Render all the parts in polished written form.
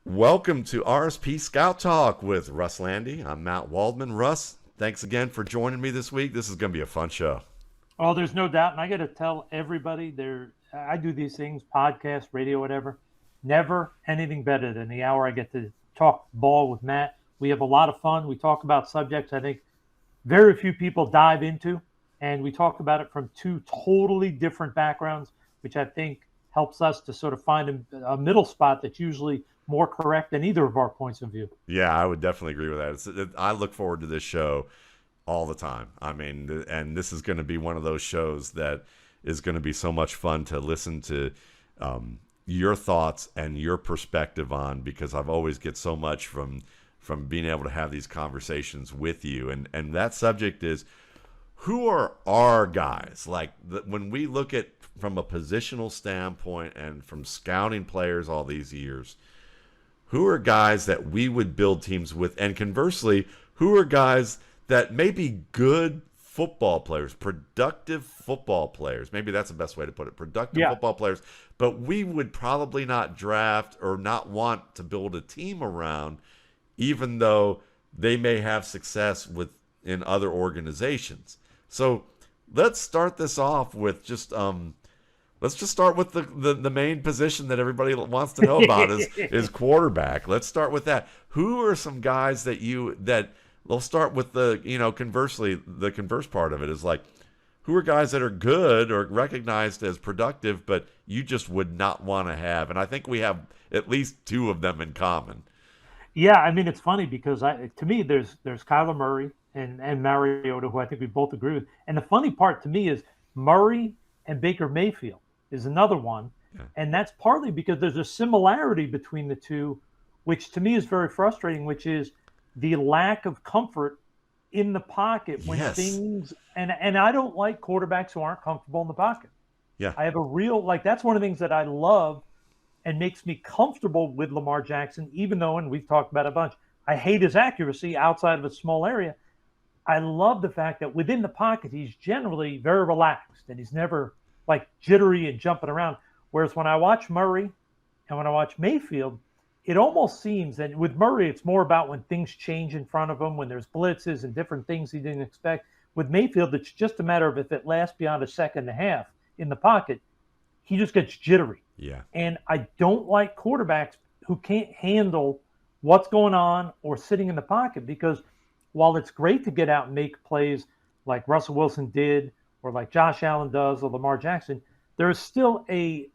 Welcome to RSP Scout Talk with Russ Lande. I'm Matt Waldman. Russ, thanks again for joining me this week. This is going to be a fun show. Oh, there's no doubt. And I got to tell everybody I do these things, podcast, radio, whatever. Never anything better than the hour I get to talk ball with Matt. We have a lot of fun. We talk about subjects I think very few people dive into. And we talk about it from two totally different backgrounds, which I think helps us to sort of find a middle spot that's usually more correct than either of our points of view. Yeah, I would definitely agree with that. I look forward to this show all the time. I mean, and this is going to be one of those shows that is going to be so much fun to listen to your thoughts and your perspective on, because I've always get so much from being able to have these conversations with you. And that subject is, who are our guys? Like when we look at from a positional standpoint and from scouting players all these years, who are guys that we would build teams with? And conversely, who are guys that may be good football players, productive football players? Maybe that's the best way to put it, productive football players. But we would probably not draft or not want to build a team around, even though they may have success in other organizations. So let's start this off with just let's just start with the main position that everybody wants to know about is quarterback. Let's start with that. Who are some guys that we'll start with conversely, the converse part of it is like, who are guys that are good or recognized as productive, but you just would not want to have? And I think we have at least two of them in common. Yeah, I mean, it's funny because to me, there's Kyler Murray and Mariota, who I think we both agree with. And the funny part to me is Murray and Baker Mayfield is another one. Yeah. And that's partly because there's a similarity between the two, which to me is very frustrating, which is the lack of comfort in the pocket when things – and I don't like quarterbacks who aren't comfortable in the pocket. Yeah. I have a real – that's one of the things that I love and makes me comfortable with Lamar Jackson, even though, and we've talked about it a bunch, I hate his accuracy outside of a small area. I love the fact that within the pocket, he's generally very relaxed and he's never like jittery and jumping around. Whereas when I watch Murray and when I watch Mayfield, it almost seems that with Murray, it's more about when things change in front of him, when there's blitzes and different things he didn't expect. With Mayfield, it's just a matter of if it lasts beyond a second and a half in the pocket, he just gets jittery. Yeah. And I don't like quarterbacks who can't handle what's going on or sitting in the pocket, because while it's great to get out and make plays like Russell Wilson did or like Josh Allen does or Lamar Jackson, there is still a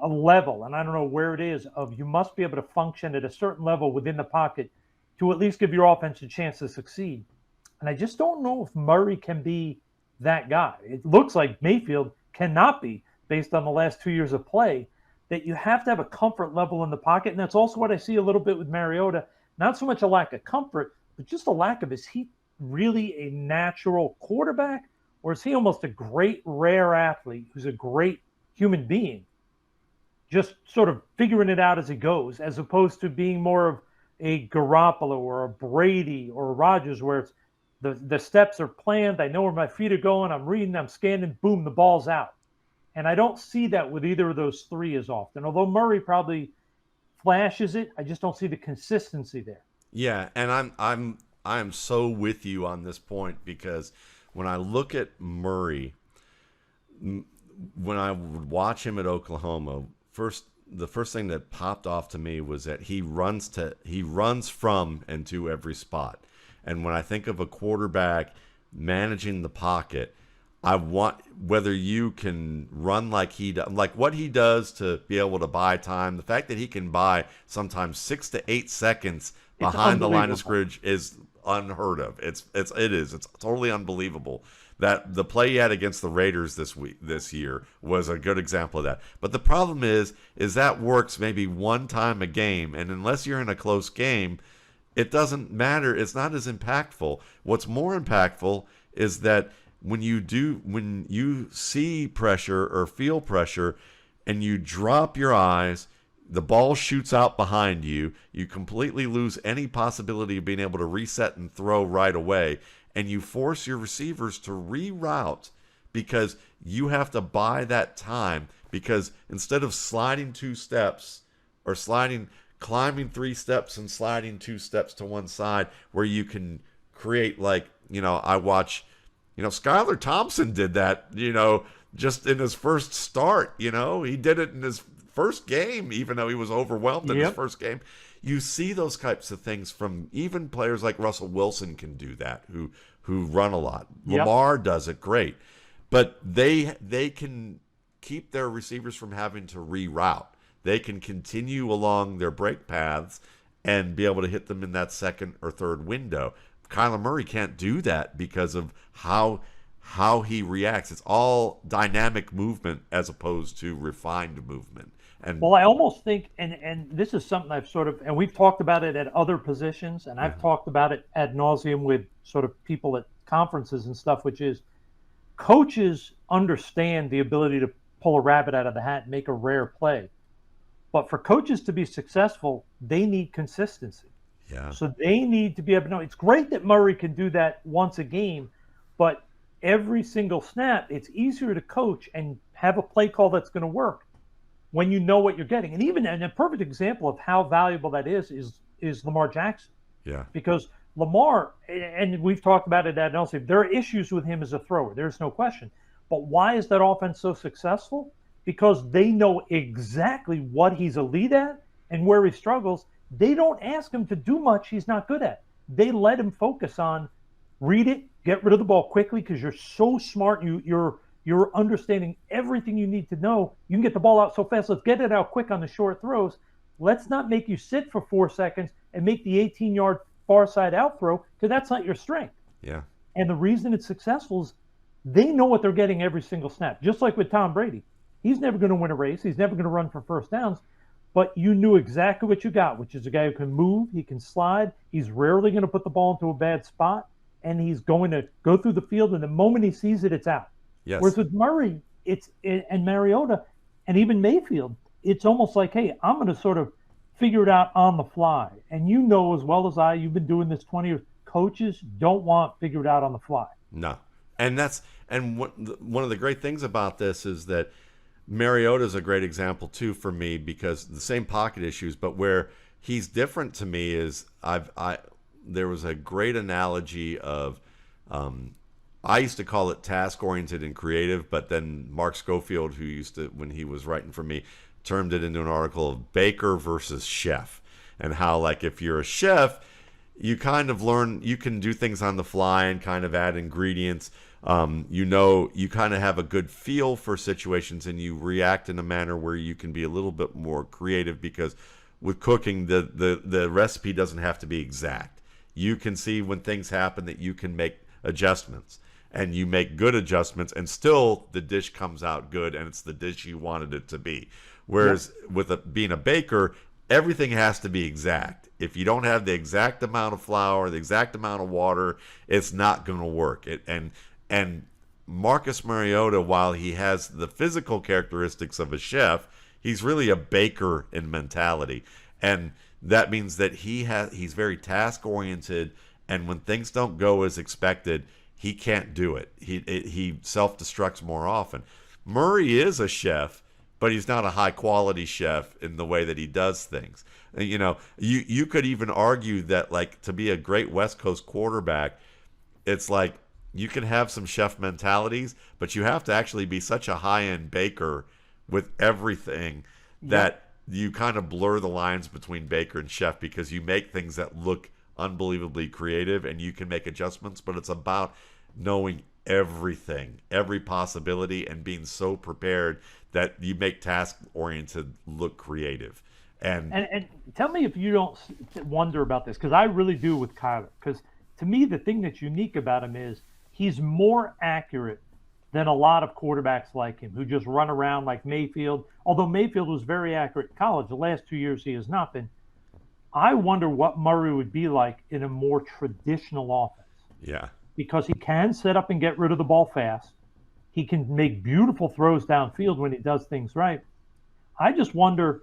level, and I don't know where it is, of you must be able to function at a certain level within the pocket to at least give your offense a chance to succeed. And I just don't know if Murray can be that guy. It looks like Mayfield cannot be, based on the last 2 years of play, that you have to have a comfort level in the pocket. And that's also what I see a little bit with Mariota. Not so much a lack of comfort, but just a lack of, is he really a natural quarterback, or is he almost a great rare athlete who's a great human being, just sort of figuring it out as he goes, as opposed to being more of a Garoppolo or a Brady or a Rodgers, where it's the steps are planned, I know where my feet are going, I'm reading, I'm scanning, boom, the ball's out. And I don't see that with either of those three as often. Although Murray probably flashes it, I just don't see the consistency there. Yeah, and I'm so with you on this point, because when I look at Murray, when I would watch him at Oklahoma, the first thing that popped off to me was that he runs from and to every spot. And when I think of a quarterback managing the pocket, I want, whether you can run like he does, like what he does to be able to buy time, the fact that he can buy sometimes 6 to 8 seconds behind the line of scrimmage is unheard of. It's totally unbelievable. That the play he had against the Raiders this year was a good example of that. But the problem is that works maybe one time a game, and unless you're in a close game, it doesn't matter. It's not as impactful. What's more impactful is that when you see pressure or feel pressure and you drop your eyes, the ball shoots out behind you, you completely lose any possibility of being able to reset and throw right away, and you force your receivers to reroute because you have to buy that time, because instead of sliding 2 steps or sliding climbing 3 steps and sliding 2 steps to one side, where you can create, like, I watch, Skylar Thompson did that, just in his first start. He did it in his first game, even though he was overwhelmed in his first game. You see those types of things from even players like Russell Wilson can do that, who run a lot. Lamar does it great, but they can keep their receivers from having to reroute. They can continue along their break paths and be able to hit them in that second or third window. Kyler Murray can't do that because of how he reacts. It's all dynamic movement as opposed to refined movement. And well, I almost think, and this is something I've sort of, and we've talked about it at other positions, and I've talked about it ad nauseum with sort of people at conferences and stuff, which is coaches understand the ability to pull a rabbit out of the hat and make a rare play. But for coaches to be successful, they need consistency. Yeah. So they need to be able to know. It's great that Murray can do that once a game, but every single snap, it's easier to coach and have a play call that's going to work when you know what you're getting. And even and a perfect example of how valuable that is Lamar Jackson. Yeah. Because Lamar, and we've talked about it at NLC, there are issues with him as a thrower. There's no question. But why is that offense so successful? Because they know exactly what he's elite at and where he struggles. They don't ask him to do much he's not good at. They let him focus on read it, get rid of the ball quickly because you're so smart. You're understanding everything you need to know. You can get the ball out so fast. Let's get it out quick on the short throws. Let's not make you sit for 4 seconds and make the 18-yard far side out throw because that's not your strength. Yeah. And the reason it's successful is they know what they're getting every single snap. Just like with Tom Brady. He's never going to win a race. He's never going to run for first downs. But you knew exactly what you got, which is a guy who can move, he can slide. He's rarely going to put the ball into a bad spot, and he's going to go through the field, and the moment he sees it, it's out. Yes. Whereas with Murray, and Mariota, and even Mayfield, it's almost like, hey, I'm going to sort of figure it out on the fly. And you know as well as I, you've been doing this 20 years. Coaches don't want figured out on the fly. No. And one of the great things about this is that Mariota is a great example too for me, because the same pocket issues, but where he's different to me is there was a great analogy of I used to call it task oriented and creative, but then Mark Schofield, who used to, when he was writing for me, termed it into an article of baker versus chef, and how, like, if you're a chef, you kind of learn, you can do things on the fly and kind of add ingredients. You kind of have a good feel for situations, and you react in a manner where you can be a little bit more creative, because with cooking, the recipe doesn't have to be exact. You can see when things happen that you can make adjustments, and you make good adjustments, and still the dish comes out good, and it's the dish you wanted it to be. Whereas with being a baker, everything has to be exact. If you don't have the exact amount of flour, the exact amount of water, it's not going to work. And Marcus Mariota, while he has the physical characteristics of a chef, he's really a baker in mentality. And that means that he's very task-oriented, and when things don't go as expected, he can't do it. He self-destructs more often. Murray is a chef, but he's not a high-quality chef in the way that he does things. You know, you could even argue that, like, to be a great West Coast quarterback, it's like you can have some chef mentalities, but you have to actually be such a high-end baker with everything that you kind of blur the lines between baker and chef, because you make things that look unbelievably creative and you can make adjustments, but it's about knowing everything, every possibility, and being so prepared that you make task-oriented look creative. And tell me if you don't wonder about this, because I really do with Kyler. Because to me, the thing that's unique about him is he's more accurate than a lot of quarterbacks like him who just run around like Mayfield. Although Mayfield was very accurate in college, the last 2 years he has not been. I wonder what Murray would be like in a more traditional offense. Yeah. Because he can set up and get rid of the ball fast. He can make beautiful throws downfield when he does things right. I just wonder,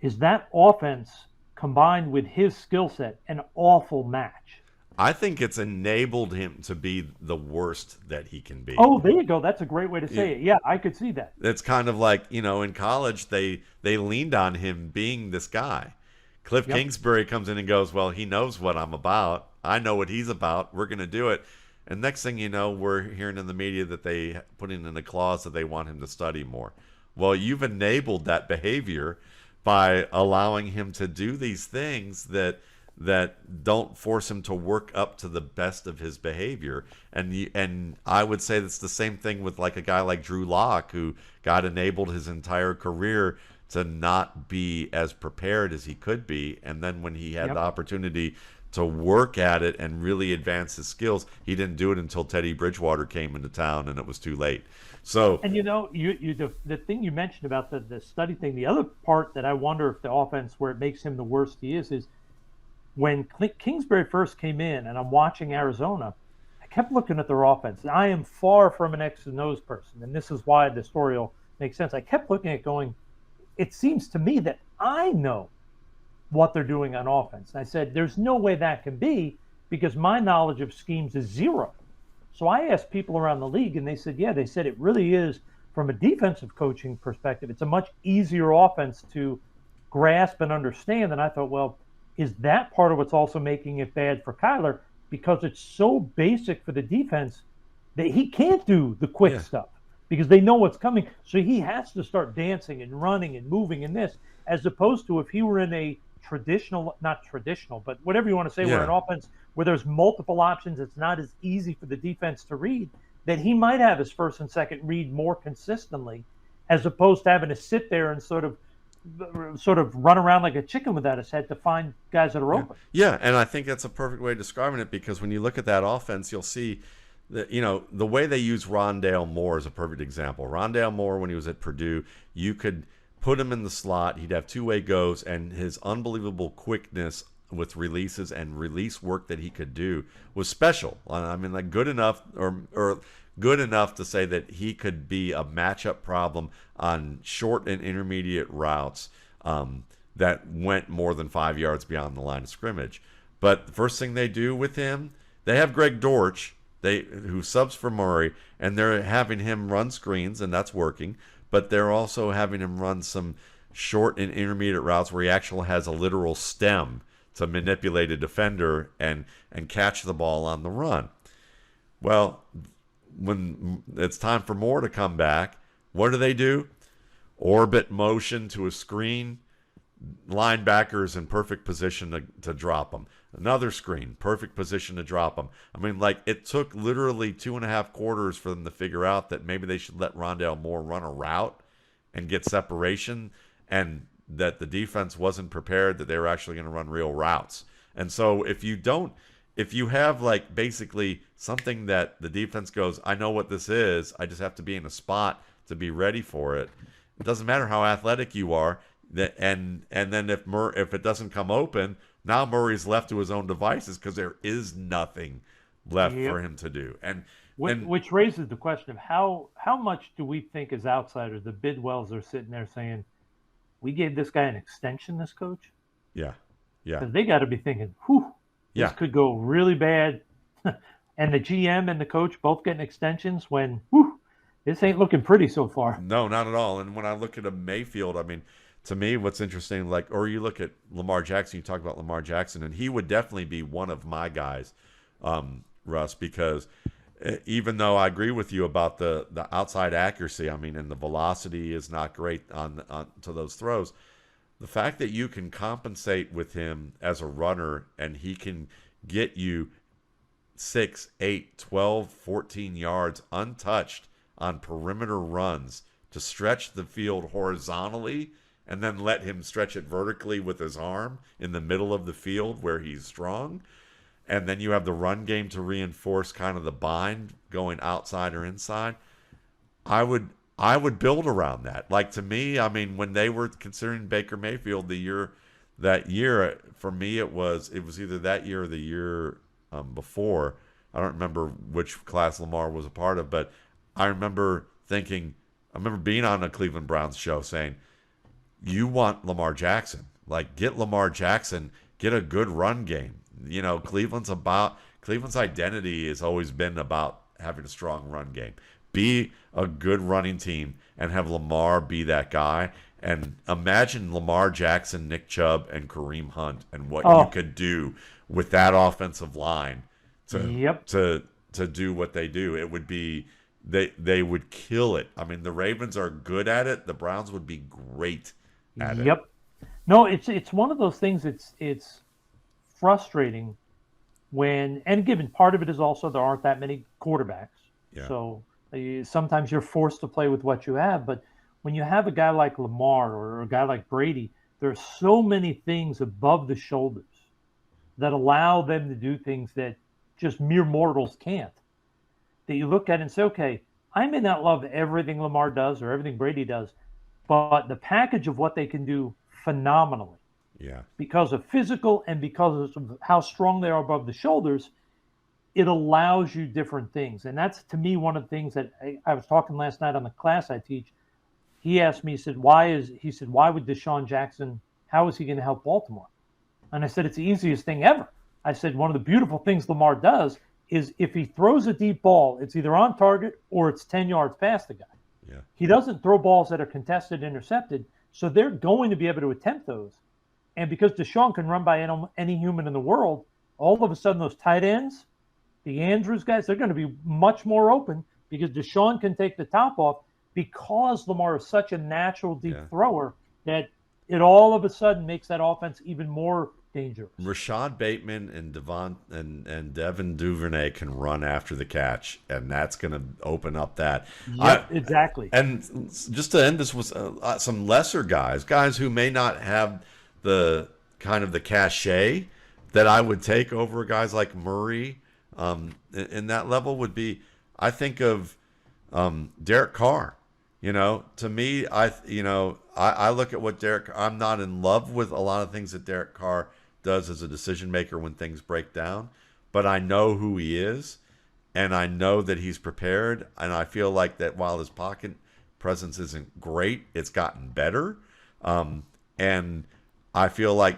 is that offense combined with his skill set an awful match? I think it's enabled him to be the worst that he can be. Oh, there you go. That's a great way to say it. Yeah, I could see that. It's kind of like, you know, in college, they leaned on him being this guy. Cliff Yep. Kingsbury comes in and goes, well, he knows what I'm about. I know what he's about. We're going to do it. And next thing you know, we're hearing in the media that they put in a clause that they want him to study more. Well, you've enabled that behavior by allowing him to do these things that don't force him to work up to the best of his behavior. And I would say that's the same thing with like a guy like Drew Lock, who got enabled his entire career to not be as prepared as he could be. And then when he had the opportunity to work at it and really advance his skills, he didn't do it until Teddy Bridgewater came into town, and it was too late. So, and the thing you mentioned about the study thing, the other part that I wonder if the offense where it makes him the worst he is when Kingsbury first came in, and I'm watching Arizona, I kept looking at their offense. I am far from an X and O's person, and this is why the story will make sense. I kept looking at it going, it seems to me that I know what they're doing on offense. And I said, there's no way that can be, because my knowledge of schemes is zero. So I asked people around the league, and they said, yeah, they said it really is, from a defensive coaching perspective, it's a much easier offense to grasp and understand. And I thought, well, is that part of what's also making it bad for Kyler? Because it's so basic for the defense that he can't do the quick stuff because they know what's coming. So he has to start dancing and running and moving in this, as opposed to if he were in a traditional, not traditional, but whatever you want to say, where an offense where there's multiple options, it's not as easy for the defense to read, that he might have his first and second read more consistently, as opposed to having to sit there and sort of run around like a chicken without his head to find guys that are open. Yeah, and I think that's a perfect way of describing it, because when you look at that offense, you'll see that, the way they use Rondale Moore is a perfect example. Rondale Moore, when he was at Purdue, you could put him in the slot. He'd have two-way goes, and his unbelievable quickness with releases and release work that he could do was special. I mean, like good enough or good enough to say that he could be a matchup problem on short and intermediate routes that went more than 5 yards beyond the line of scrimmage. But the first thing they do with him, they have Greg Dortch, who subs for Murray, and they're having him run screens, and that's working. But they're also having him run some short and intermediate routes where he actually has a literal stem to manipulate a defender and catch the ball on the run. Well, when it's time for Moore to come back, what do? Orbit motion to a screen, linebackers in perfect position to drop them. Another screen, perfect position to drop them. I mean, like, it took literally 2.5 quarters for them to figure out that maybe they should let Rondale Moore run a route and get separation, and that the defense wasn't prepared that they were actually going to run real routes. And so if you have like basically something that the defense goes, I know what this is, I just have to be in a spot to be ready for it. It doesn't matter how athletic you are. And then if it doesn't come open, now Murray's left to his own devices because there is nothing left for him to do. Which raises the question of how much do we think as outsiders, the Bidwells are sitting there saying, we gave this guy an extension, this coach? Yeah. Because they got to be thinking, this could go really bad. And the GM and the coach both getting extensions when, this ain't looking pretty so far. No, not at all. And when I look at a Mayfield, I mean, to me, what's interesting, or you look at Lamar Jackson, you talk about Lamar Jackson, and he would definitely be one of my guys, Russ, because even though I agree with you about the outside accuracy, I mean, and the velocity is not great on to those throws, the fact that you can compensate with him as a runner and he can get you 6, 8, 12, 14 yards untouched on perimeter runs to stretch the field horizontally and then let him stretch it vertically with his arm in the middle of the field where he's strong. And then you have the run game to reinforce kind of the bind going outside or inside. I would build around that. Like, to me, I mean, when they were considering Baker Mayfield that year, for me it was either that year or the year before. I don't remember which class Lamar was a part of, but I remember being on a Cleveland Browns show saying, you want Lamar Jackson. Like, get Lamar Jackson, get a good run game. Cleveland's identity has always been about having a strong run game. Be a good running team and have Lamar be that guy. And imagine Lamar Jackson, Nick Chubb, and Kareem Hunt, and what you Oh, could do with that offensive line to yep, to do what they do. It would be they would kill it. I mean, the Ravens are good at it. The Browns would be great at it. yep. No, it's one of those things. It's frustrating when, and given part of it is also there aren't that many quarterbacks, Yeah. so sometimes you're forced to play with what you have. But when you have a guy like Lamar or a guy like Brady, there's so many things above the shoulders that allow them to do things that just mere mortals can't. That you look at and say, okay, I may not love everything Lamar does or everything Brady does, but the package of what they can do phenomenally Yeah. because of physical and because of how strong they are above the shoulders, it allows you different things. And that's, to me, one of the things that I was talking last night on the class I teach. He asked me, he said, why would Deshaun Jackson, how is he going to help Baltimore? And I said, it's the easiest thing ever. I said, one of the beautiful things Lamar does is if he throws a deep ball, it's either on target or it's 10 yards past the guy. Yeah. He doesn't throw balls that are contested, intercepted. So they're going to be able to attempt those. And because Deshaun can run by any human in the world, all of a sudden those tight ends, the Andrews guys, they're going to be much more open because Deshaun can take the top off because Lamar is such a natural deep thrower that it all of a sudden makes that offense even more dangerous. Rashad Bateman and Devin Duvernay can run after the catch, and that's going to open up that. Yep, exactly. And just to end this with some lesser guys who may not have the kind of the cachet that I would take over guys like Murray in that level would be, I think of Derek Carr. To me, I look at what I'm not in love with a lot of things that Derek Carr does as a decision maker when things break down, but I know who he is, and I know that he's prepared, and I feel like that while his pocket presence isn't great, it's gotten better, and I feel like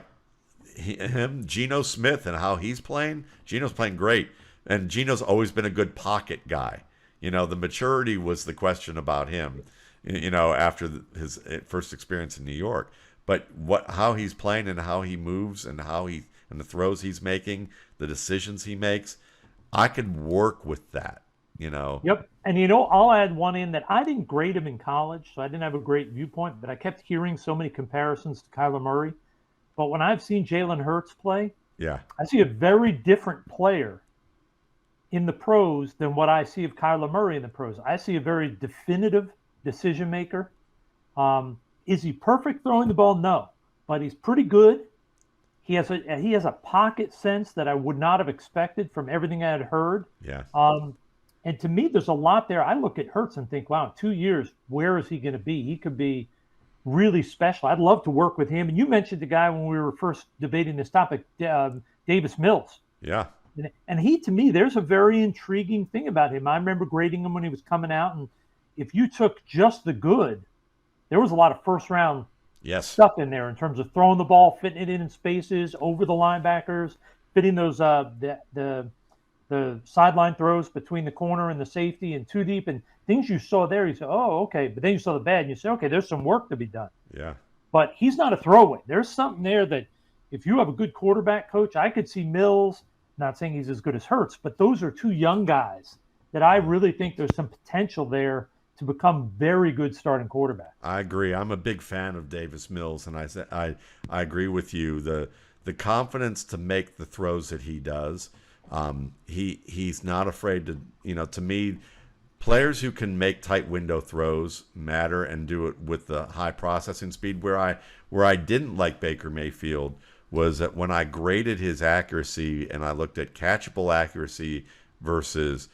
Geno Smith and how he's playing, Geno's playing great, and Geno's always been a good pocket guy. The maturity was the question about him, after his first experience in New York. But how he's playing and how he moves and and the throws he's making, the decisions he makes, I could work with that. Yep. And I'll add one in that I didn't grade him in college, so I didn't have a great viewpoint, but I kept hearing so many comparisons to Kyler Murray. But when I've seen Jalen Hurts play, I see a very different player in the pros than what I see of Kyler Murray in the pros. I see a very definitive decision maker. Is he perfect throwing the ball? No, but he's pretty good. He has a pocket sense that I would not have expected from everything I had heard. Yeah. And to me, there's a lot there. I look at Hurts and think, wow, in 2 years, where is he going to be? He could be really special. I'd love to work with him. And you mentioned the guy when we were first debating this topic, Davis Mills. Yeah. And he, to me, there's a very intriguing thing about him. I remember grading him when he was coming out, and if you took just the good, there was a lot of first-round stuff in there in terms of throwing the ball, fitting it in spaces, over the linebackers, fitting those the sideline throws between the corner and the safety and too deep, and things you saw there. You say, oh, okay. But then you saw the bad, and you say, okay, there's some work to be done. Yeah. But he's not a throwaway. There's something there that if you have a good quarterback coach, I could see Mills. Not saying he's as good as Hurts, but those are two young guys that I really think there's some potential there to become very good starting quarterbacks. I agree. I'm a big fan of Davis Mills, and I agree with you. The confidence to make the throws that he does. He's not afraid to. To me, players who can make tight window throws matter and do it with the high processing speed. Where I didn't like Baker Mayfield was that when I graded his accuracy and I looked at catchable accuracy versus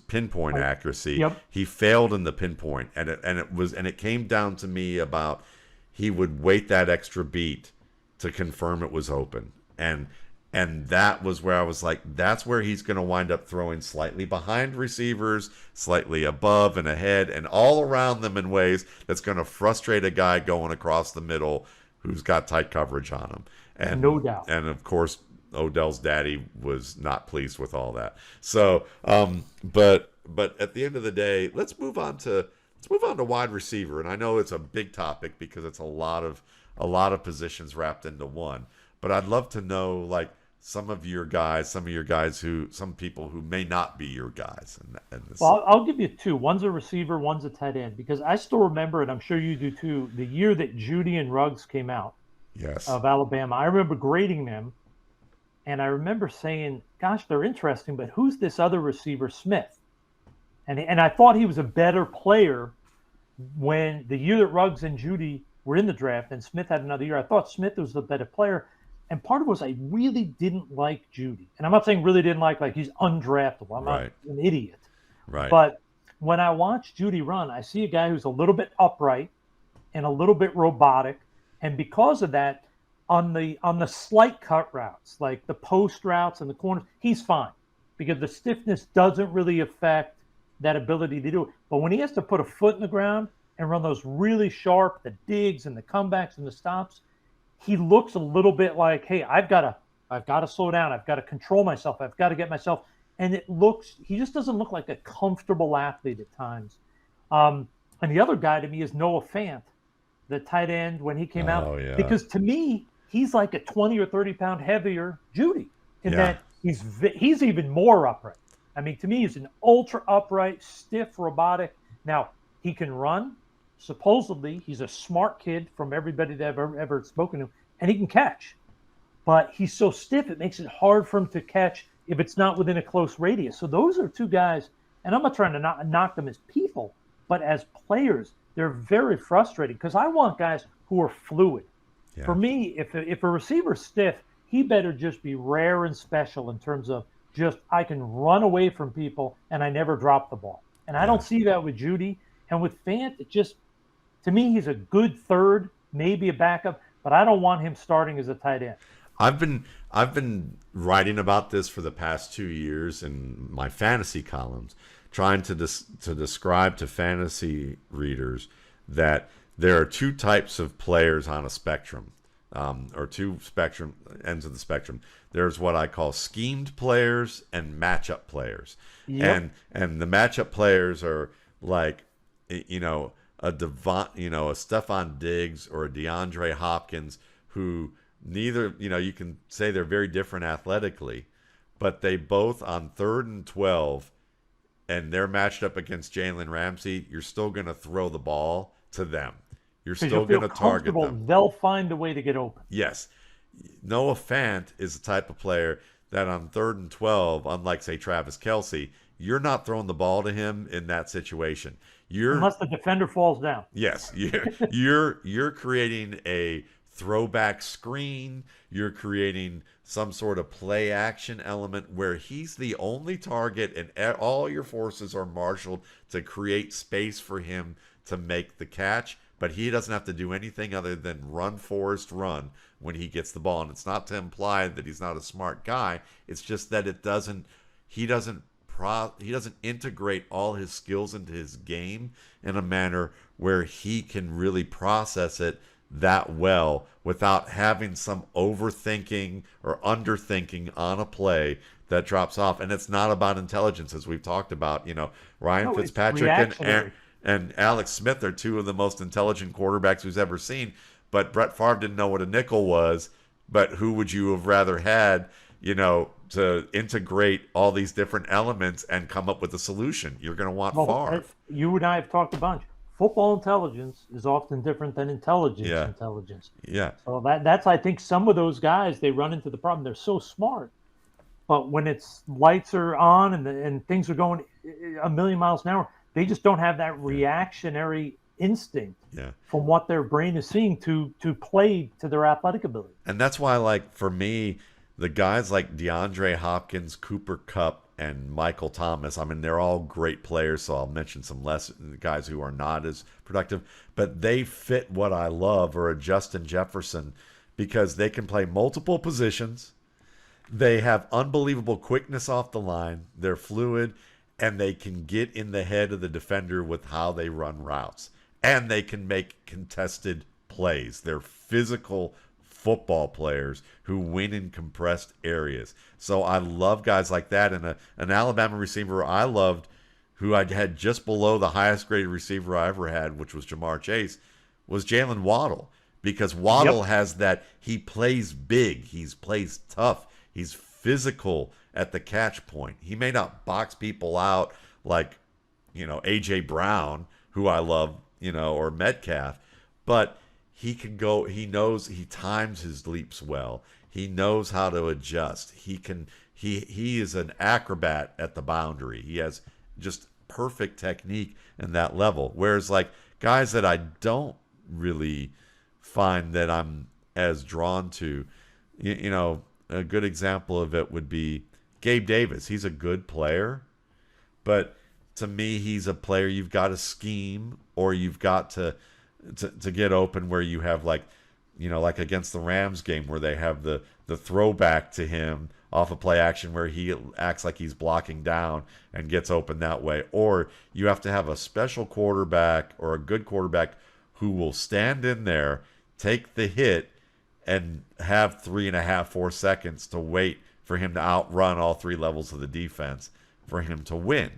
pinpoint accuracy, he failed in the pinpoint, and it came down to me about he would wait that extra beat to confirm it was open, and that was where I was like, that's where he's going to wind up throwing slightly behind receivers, slightly above and ahead, and all around them in ways that's going to frustrate a guy going across the middle who's got tight coverage on him. And no doubt. And of course, Odell's daddy was not pleased with all that. So, but at the end of the day, let's move on to Let's move on to wide receiver, and I know it's a big topic because it's a lot of positions wrapped into one. But I'd love to know like some people who may not be your guys. And this, Well, I'll give you two. One's a receiver, one's a tight end, because I still remember, and I'm sure you do too, the year that Judy and Ruggs came out yes, of Alabama. I remember grading them, and I remember saying, "Gosh, they're interesting, but who's this other receiver, Smith?" And I thought he was a better player when the year that Ruggs and Judy were in the draft, and Smith had another year. I thought Smith was the better player. And part of it was I really didn't like Judy. And I'm not saying really didn't like he's undraftable. I'm not right, an idiot. right, But when I watch Judy run, I see a guy who's a little bit upright and a little bit robotic. And because of that, on the slight cut routes, like the post routes and the corners, he's fine because the stiffness doesn't really affect that ability to do it. But when he has to put a foot in the ground and run those really sharp, the digs and the comebacks and the stops, he looks a little bit like, hey, I've got to slow down. I've got to control myself. I've got to get myself. And he just doesn't look like a comfortable athlete at times. And the other guy to me is Noah Fant, the tight end when he came out, yeah, because to me, he's like a 20 or 30 pound heavier Judy in that he's even more upright. I mean, to me, he's an ultra upright, stiff, robotic. Now, he can run. Supposedly, he's a smart kid from everybody that I've ever spoken to, and he can catch. But he's so stiff, it makes it hard for him to catch if it's not within a close radius. So those are two guys, and I'm not trying to knock them as people, but as players, they're very frustrating because I want guys who are fluid. yeah. For me, if a receiver's stiff, he better just be rare and special in terms of just I can run away from people and I never drop the ball. And I don't see that with Judy. And with Fant, it just, to me, he's a good third, maybe a backup, but I don't want him starting as a tight end. I've been writing about this for the past 2 years in my fantasy columns, trying to describe to fantasy readers that there are two types of players on a spectrum, or two spectrum ends of the spectrum. There's what I call schemed players and matchup players, Yep. and the matchup players are like, you know, a Stephon Diggs or a DeAndre Hopkins who neither, you can say they're very different athletically, but they both on 3rd and 12 and they're matched up against Jalen Ramsey, you're still going to throw the ball to them. You're still going to target them. They'll find a way to get open. Yes. Noah Fant is the type of player that on 3rd and 12, unlike, say, Travis Kelce, you're not throwing the ball to him in that situation. Unless the defender falls down. Yes, you're creating a throwback screen. You're creating some sort of play action element where he's the only target and all your forces are marshaled to create space for him to make the catch. But he doesn't have to do anything other than run, Forrest, run when he gets the ball. And it's not to imply that he's not a smart guy. It's just that he doesn't integrate all his skills into his game in a manner where he can really process it that well without having some overthinking or underthinking on a play that drops off. And it's not about intelligence, as we've talked about. Ryan Fitzpatrick and Alex Smith are two of the most intelligent quarterbacks we've ever seen. But Brett Favre didn't know what a nickel was. But who would you have rather had, to integrate all these different elements and come up with a solution? You're going to want Favre. You and I have talked a bunch. Football intelligence is often different than intelligence. Yeah. So that's, I think, some of those guys, they run into the problem. They're so smart, but when it's lights are on and things are going a million miles an hour, they just don't have that reactionary instinct from what their brain is seeing to play to their athletic ability. And that's why, for me, the guys like DeAndre Hopkins, Cooper Kupp, and Michael Thomas, I mean, they're all great players, so I'll mention some less guys who are not as productive, but they fit what I love, or a Justin Jefferson, because they can play multiple positions. They have unbelievable quickness off the line. They're fluid, and they can get in the head of the defender with how they run routes. And they can make contested plays. They're physical football players who win in compressed areas. So I love guys like that. And an Alabama receiver I loved who I had just below the highest graded receiver I ever had, which was Jamar Chase, was Jalen Waddle. Because Waddle has that, he plays big, he plays tough, he's physical at the catch point. He may not box people out like, A.J. Brown, who I love, or Metcalf, but he can go, he times his leaps well. He knows how to adjust. He is an acrobat at the boundary. He has just perfect technique in that level. Whereas like guys that I don't really find that I'm as drawn to, a good example of it would be Gabe Davis. He's a good player, but to me, he's a player you've got to scheme, or you've got to get open, where you have like against the Rams game where they have the throwback to him off a play action where he acts like he's blocking down and gets open that way. Or you have to have a special quarterback or a good quarterback who will stand in there, take the hit, and have 3.5, 4 seconds to wait for him to outrun all three levels of the defense for him to win.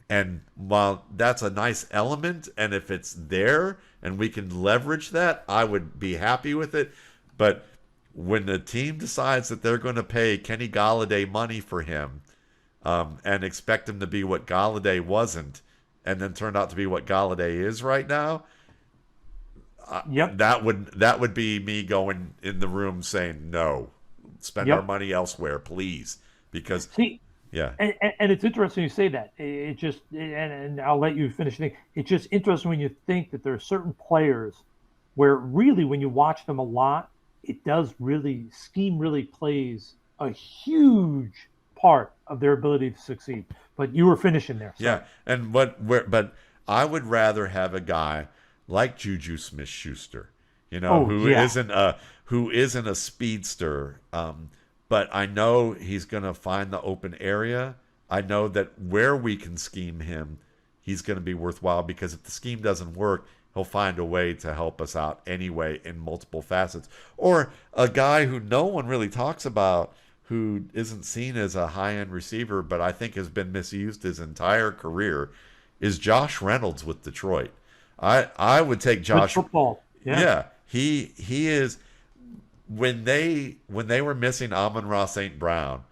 And while that's a nice element, and if it's there and we can leverage that, I would be happy with it. But when the team decides that they're going to pay Kenny Golladay money for him, and expect him to be what Golladay wasn't, and then turned out to be what Golladay is right now, that would be me going in the room saying, no, spend our money elsewhere, please. Because and it's interesting you say that. It just, and I'll let you finish the thing. It's just interesting when you think that there are certain players where really, when you watch them a lot, it does really, scheme really plays a huge part of their ability to succeed. But you were finishing there. So. Yeah, and but I would rather have a guy like Juju Smith-Schuster, who isn't a speedster. But I know he's going to find the open area. I know that where we can scheme him, he's going to be worthwhile, because if the scheme doesn't work, he'll find a way to help us out anyway in multiple facets. Or a guy who no one really talks about, who isn't seen as a high-end receiver, but I think has been misused his entire career, is Josh Reynolds with Detroit. I would take Josh. Good football. Yeah, he is. When they were missing Amon-Ra St. Brown,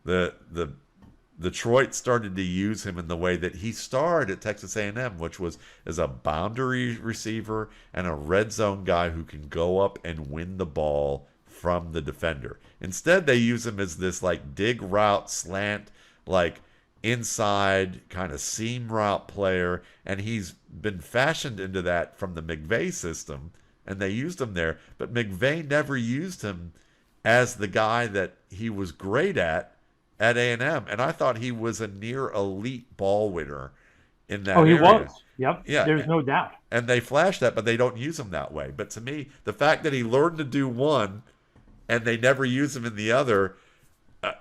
the Detroit started to use him in the way that he starred at Texas A&M, which was as a boundary receiver and a red zone guy who can go up and win the ball from the defender. Instead, they use him as this like dig route slant, like inside kind of seam route player, and he's been fashioned into that from the McVay system. And they used him there, but McVay never used him as the guy that he was great at A&M. And I thought he was a near elite ball winner in that area. Oh, he was. Yep. Yeah. There's no doubt. And they flash that, but they don't use him that way. But to me, the fact that he learned to do one and they never use him in the other,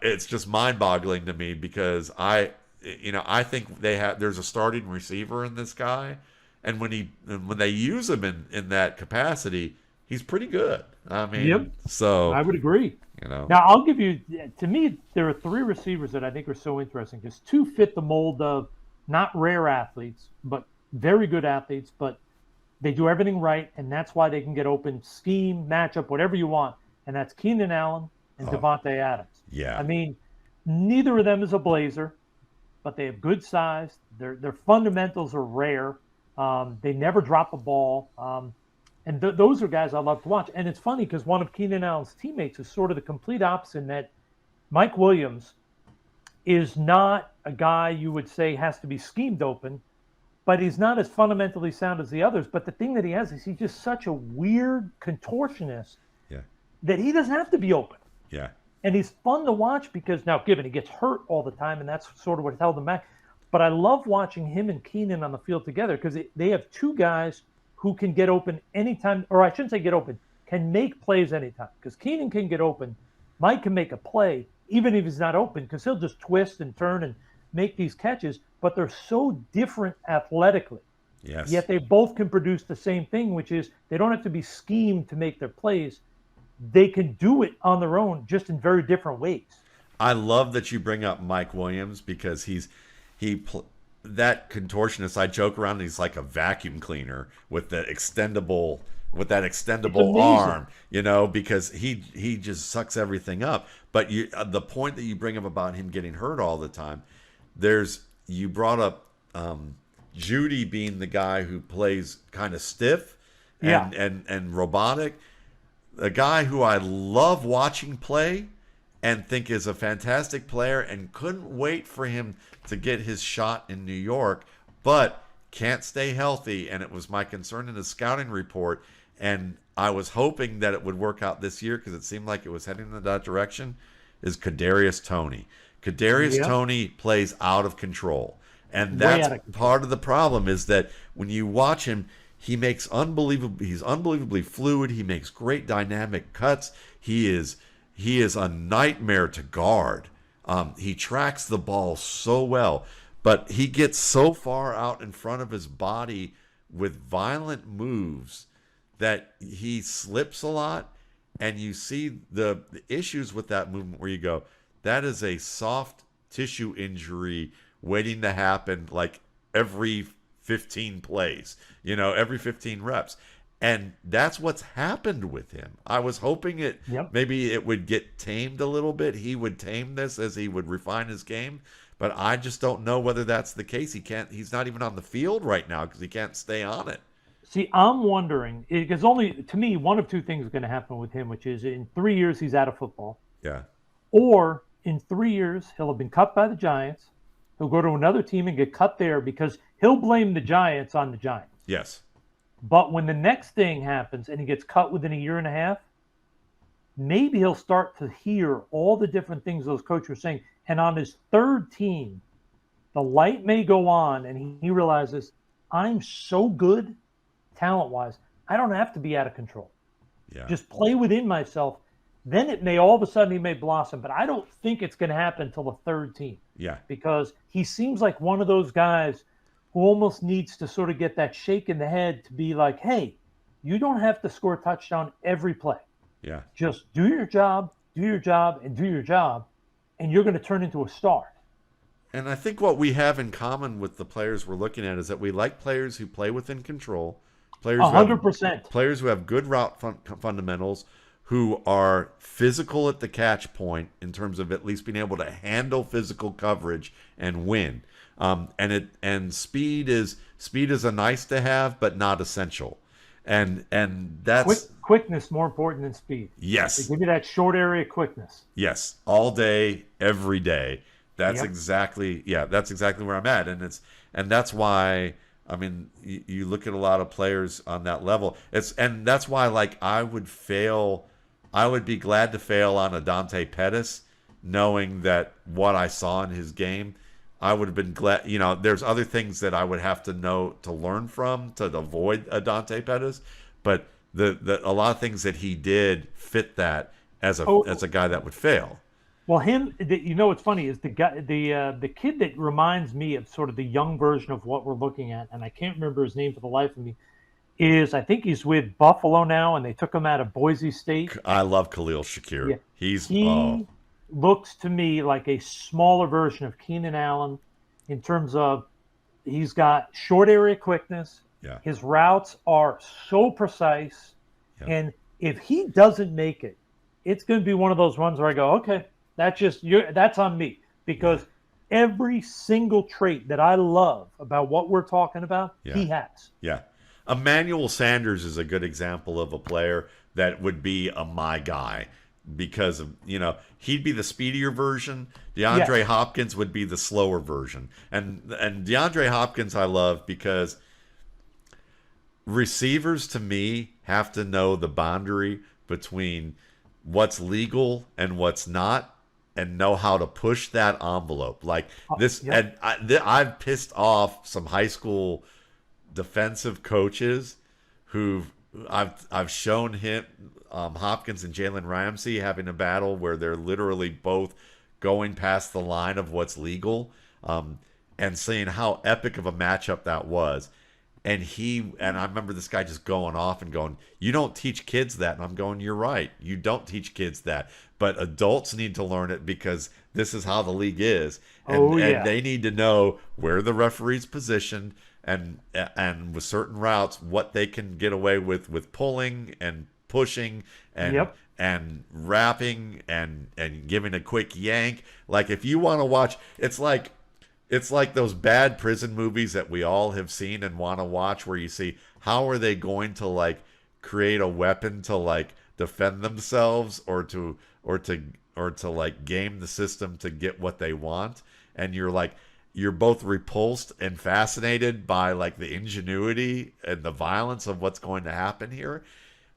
it's just mind-boggling to me, because I think there's a starting receiver in this guy. And when they use him in that capacity, he's pretty good. I mean, so I would agree. Now I'll give you. To me, there are three receivers that I think are so interesting, because two fit the mold of not rare athletes, but very good athletes. But they do everything right, and that's why they can get open, scheme, matchup, whatever you want. And that's Keenan Allen and Devontae Adams. Yeah. I mean, neither of them is a blazer, but they have good size. Their fundamentals are rare. They never drop a ball. And those are guys I love to watch. And it's funny, because one of Keenan Allen's teammates is sort of the complete opposite, in that Mike Williams is not a guy you would say has to be schemed open, but he's not as fundamentally sound as the others. But the thing that he has is he's just such a weird contortionist that he doesn't have to be open. Yeah. And he's fun to watch, because now, given he gets hurt all the time, and that's sort of what held him back. But I love watching him and Keenan on the field together, because they have two guys who can get open anytime, or I shouldn't say get open, can make plays anytime. Because Keenan can get open, Mike can make a play, even if he's not open, because he'll just twist and turn and make these catches. But they're so different athletically. Yes. Yet they both can produce the same thing, which is they don't have to be schemed to make their plays. They can do it on their own, just in very different ways. I love that you bring up Mike Williams, because that contortionist, I joke around, he's like a vacuum cleaner with the extendable with that extendable arm, because he just sucks everything up. But the point that you bring up about him getting hurt all the time, you brought up Judy being the guy who plays kind of stiff and robotic. A guy who I love watching play and think is a fantastic player and couldn't wait for him to get his shot in New York, but can't stay healthy. And it was my concern in the scouting report. And I was hoping that it would work out this year because it seemed like it was heading in that direction, is Kadarius Toney. Kadarius Toney plays out of control. And that's part of the problem, is that when you watch him, he's unbelievably fluid. He makes great dynamic cuts. He is a nightmare to guard. He tracks the ball so well, but he gets so far out in front of his body with violent moves that he slips a lot. And you see the issues with that movement where you go, that is a soft tissue injury waiting to happen like every 15 plays, every 15 reps. And that's what's happened with him. I was hoping maybe it would get tamed a little bit. He would tame this as he would refine his game. But I just don't know whether that's the case. He's not even on the field right now because he can't stay on it. See, I'm wondering, because to me, one of two things is going to happen with him, which is in 3 years, he's out of football. Yeah. Or in 3 years, he'll have been cut by the Giants. He'll go to another team and get cut there because he'll blame the Giants on the Giants. Yes. But when the next thing happens and he gets cut within a year and a half, maybe he'll start to hear all the different things those coaches are saying. And on his third team, the light may go on and he realizes, I'm so good talent-wise, I don't have to be out of control. Yeah. Just play within myself. Then it may all of a sudden he may blossom, but I don't think it's going to happen until the third team. Yeah. Because he seems like one of those guys who almost needs to sort of get that shake in the head to be like, hey, you don't have to score a touchdown every play. Yeah. Just do your job, and do your job, and you're going to turn into a star. And I think what we have in common with the players we're looking at is that we like players who play within control, 100%. Players who have good route fundamentals, who are physical at the catch point in terms of at least being able to handle physical coverage and win. And speed is a nice to have, but not essential. And that's quickness more important than speed. Yes. They give you that short area quickness. Yes, all day, every day. That's exactly where I'm at, and that's why. I mean, you look at a lot of players on that level. And that's why, like, I would be glad to fail on a Dante Pettis, knowing that what I saw in his game, I would have been glad. There's other things that I would have to know to learn from to avoid a Dante Pettis, but a lot of things that he did fit that as a guy that would fail. Well, what's funny is the kid that reminds me of sort of the young version of what we're looking at, and I can't remember his name for the life of me, I think he's with Buffalo now, and they took him out of Boise State. I love Khalil Shakir. Yeah. He looks to me like a smaller version of Keenan Allen in terms of he's got short area quickness. Yeah. His routes are so precise, and if he doesn't make it, it's going to be one of those ones where I go, okay. That's on me, because every single trait that I love about what we're talking about, he has. Yeah. Emmanuel Sanders is a good example of a player that would be my guy because of, he'd be the speedier version. DeAndre Hopkins would be the slower version. And DeAndre Hopkins I love because receivers to me have to know the boundary between what's legal and what's not, and know how to push that envelope like this. And I've pissed off some high school defensive coaches who I've shown him Hopkins and Jalen Ramsey having a battle where they're literally both going past the line of what's legal, and seeing how epic of a matchup that was. And I remember this guy just going off and going, "You don't teach kids that." And I'm going, "You're right. You don't teach kids that. But adults need to learn it because this is how the league is. Oh And yeah. they need to know where the referee's positioned and with certain routes what they can get away with pulling and pushing Yep. and wrapping and giving a quick yank. Like if you want to watch, it's like those bad prison movies that we all have seen and want to watch, where you see how are they going to like create a weapon to like defend themselves or to like game the system to get what they want. And you're both repulsed and fascinated by like the ingenuity and the violence of what's going to happen here.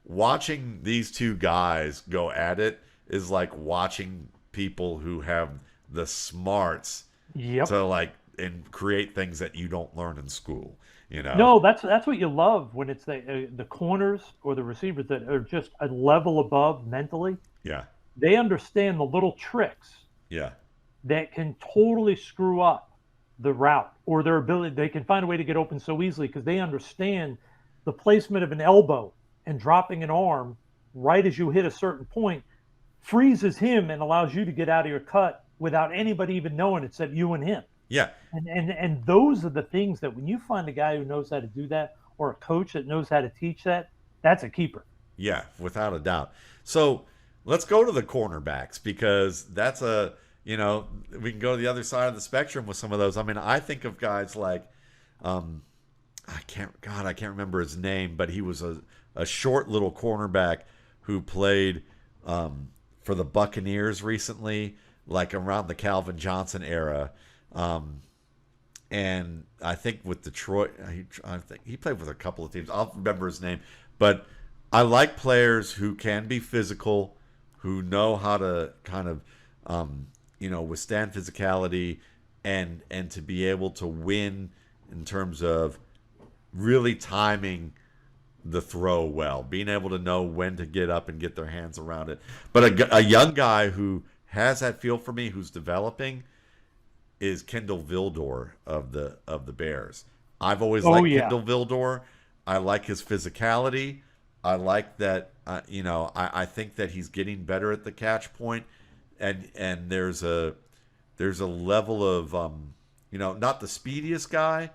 Watching these two guys go at it is like watching people who have the smarts Yep. to like and create things that you don't learn in school, you know. No, that's what you love when it's the corners or the receivers that are just a level above mentally. Yeah. They understand the little tricks Yeah. that can totally screw up the route or their ability. They can find a way to get open so easily because they understand the placement of an elbow and dropping an arm right as you hit a certain point freezes him and allows you to get out of your cut without anybody even knowing except you and him. Yeah. And those are the things that when you find a guy who knows how to do that or a coach that knows how to teach that, that's a keeper. Yeah, without a doubt. So let's go to the cornerbacks because that's we can go to the other side of the spectrum with some of those. I mean, I think of guys like, I can't remember his name, but he was a short little cornerback who played for the Buccaneers recently, like around the Calvin Johnson era. And I think with Detroit, I think he played with a couple of teams. I'll remember his name, but I like players who can be physical, who know how to kind of, withstand physicality, and to be able to win in terms of really timing the throw well, being able to know when to get up and get their hands around it. But a young guy who has that feel for me, who's developing, is Kendall Vildor of the Bears. I've always liked Kendall Vildor. I like his physicality. I like that. I think that he's getting better at the catch point, and there's a level of not the speediest guy,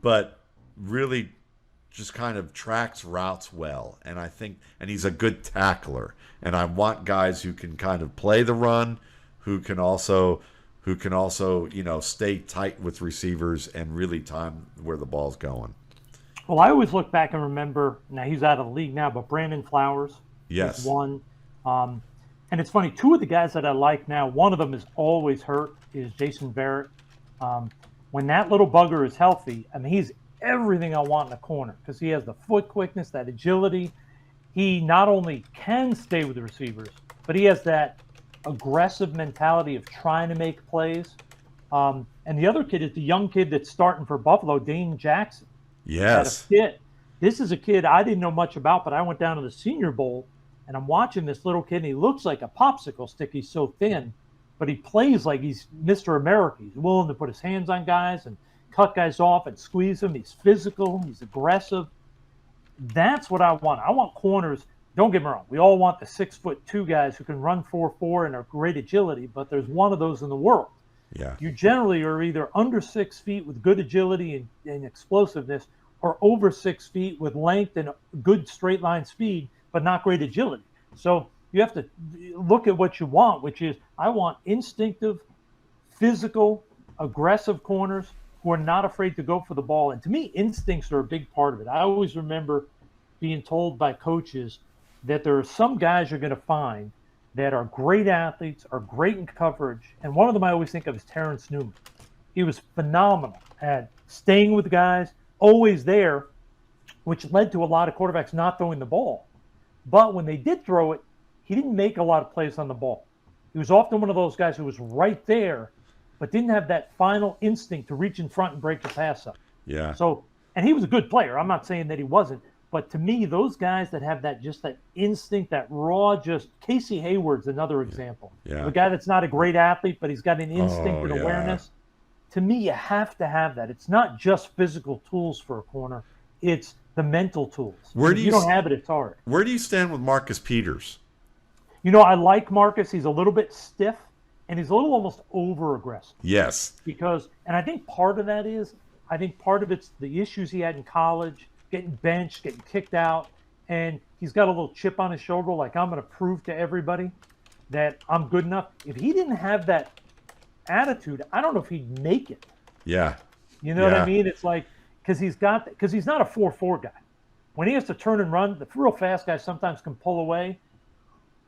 but really just kind of tracks routes well. And I think, and he's a good tackler. And I want guys who can kind of play the run, who can also stay tight with receivers and really time where the ball's going. Well, I always look back and remember, now he's out of the league now, but Brandon Flowers is one. And it's funny, two of the guys that I like now, one of them is always hurt, is Jason Barrett. When that little bugger is healthy, I mean, he's everything I want in a corner because he has the foot quickness, that agility. He not only can stay with the receivers, but he has that aggressive mentality of trying to make plays. And the other kid is the young kid that's starting for Buffalo, Dane Jackson. Yes. This is a kid I didn't know much about, but I went down to the Senior Bowl, and I'm watching this little kid, and he looks like a popsicle stick. He's so thin, but he plays like he's Mr. America. He's willing to put his hands on guys and cut guys off and squeeze them. He's physical. He's aggressive. That's what I want. I want corners. Don't get me wrong. We all want the 6'2" guys who can run 4.4 and are great agility, but there's one of those in the world. Yeah. You generally are either under 6 feet with good agility and explosiveness, or over 6 feet with length and good straight line speed, but not great agility. So you have to look at what you want, which is I want instinctive, physical, aggressive corners who are not afraid to go for the ball. And to me, instincts are a big part of it. I always remember being told by coaches that there are some guys you're going to find that are great athletes, are great in coverage. And one of them I always think of is Terrence Newman. He was phenomenal at staying with guys, always there, which led to a lot of quarterbacks not throwing the ball. But when they did throw it, he didn't make a lot of plays on the ball. He was often one of those guys who was right there, but didn't have that final instinct to reach in front and break the pass up. Yeah. So, and he was a good player. I'm not saying that he wasn't. But to me, those guys that have that instinct, that raw, just Casey Hayward's another example. Yeah. The guy that's not a great athlete, but he's got an instinct and awareness. To me, you have to have that. It's not just physical tools for a corner. It's the mental tools. Where If do you you don't have it, it's hard. where do you stand with Marcus Peters? I like Marcus. He's a little bit stiff, and he's a little almost over aggressive. Yes. And I think part of that is, I think part of it's the issues he had in college, getting benched, getting kicked out, and he's got a little chip on his shoulder, like I'm going to prove to everybody that I'm good enough. If he didn't have that attitude, I don't know if he'd make it. Yeah. You know what I mean? It's like, because he's not a 4-4 guy. When he has to turn and run, the real fast guys sometimes can pull away.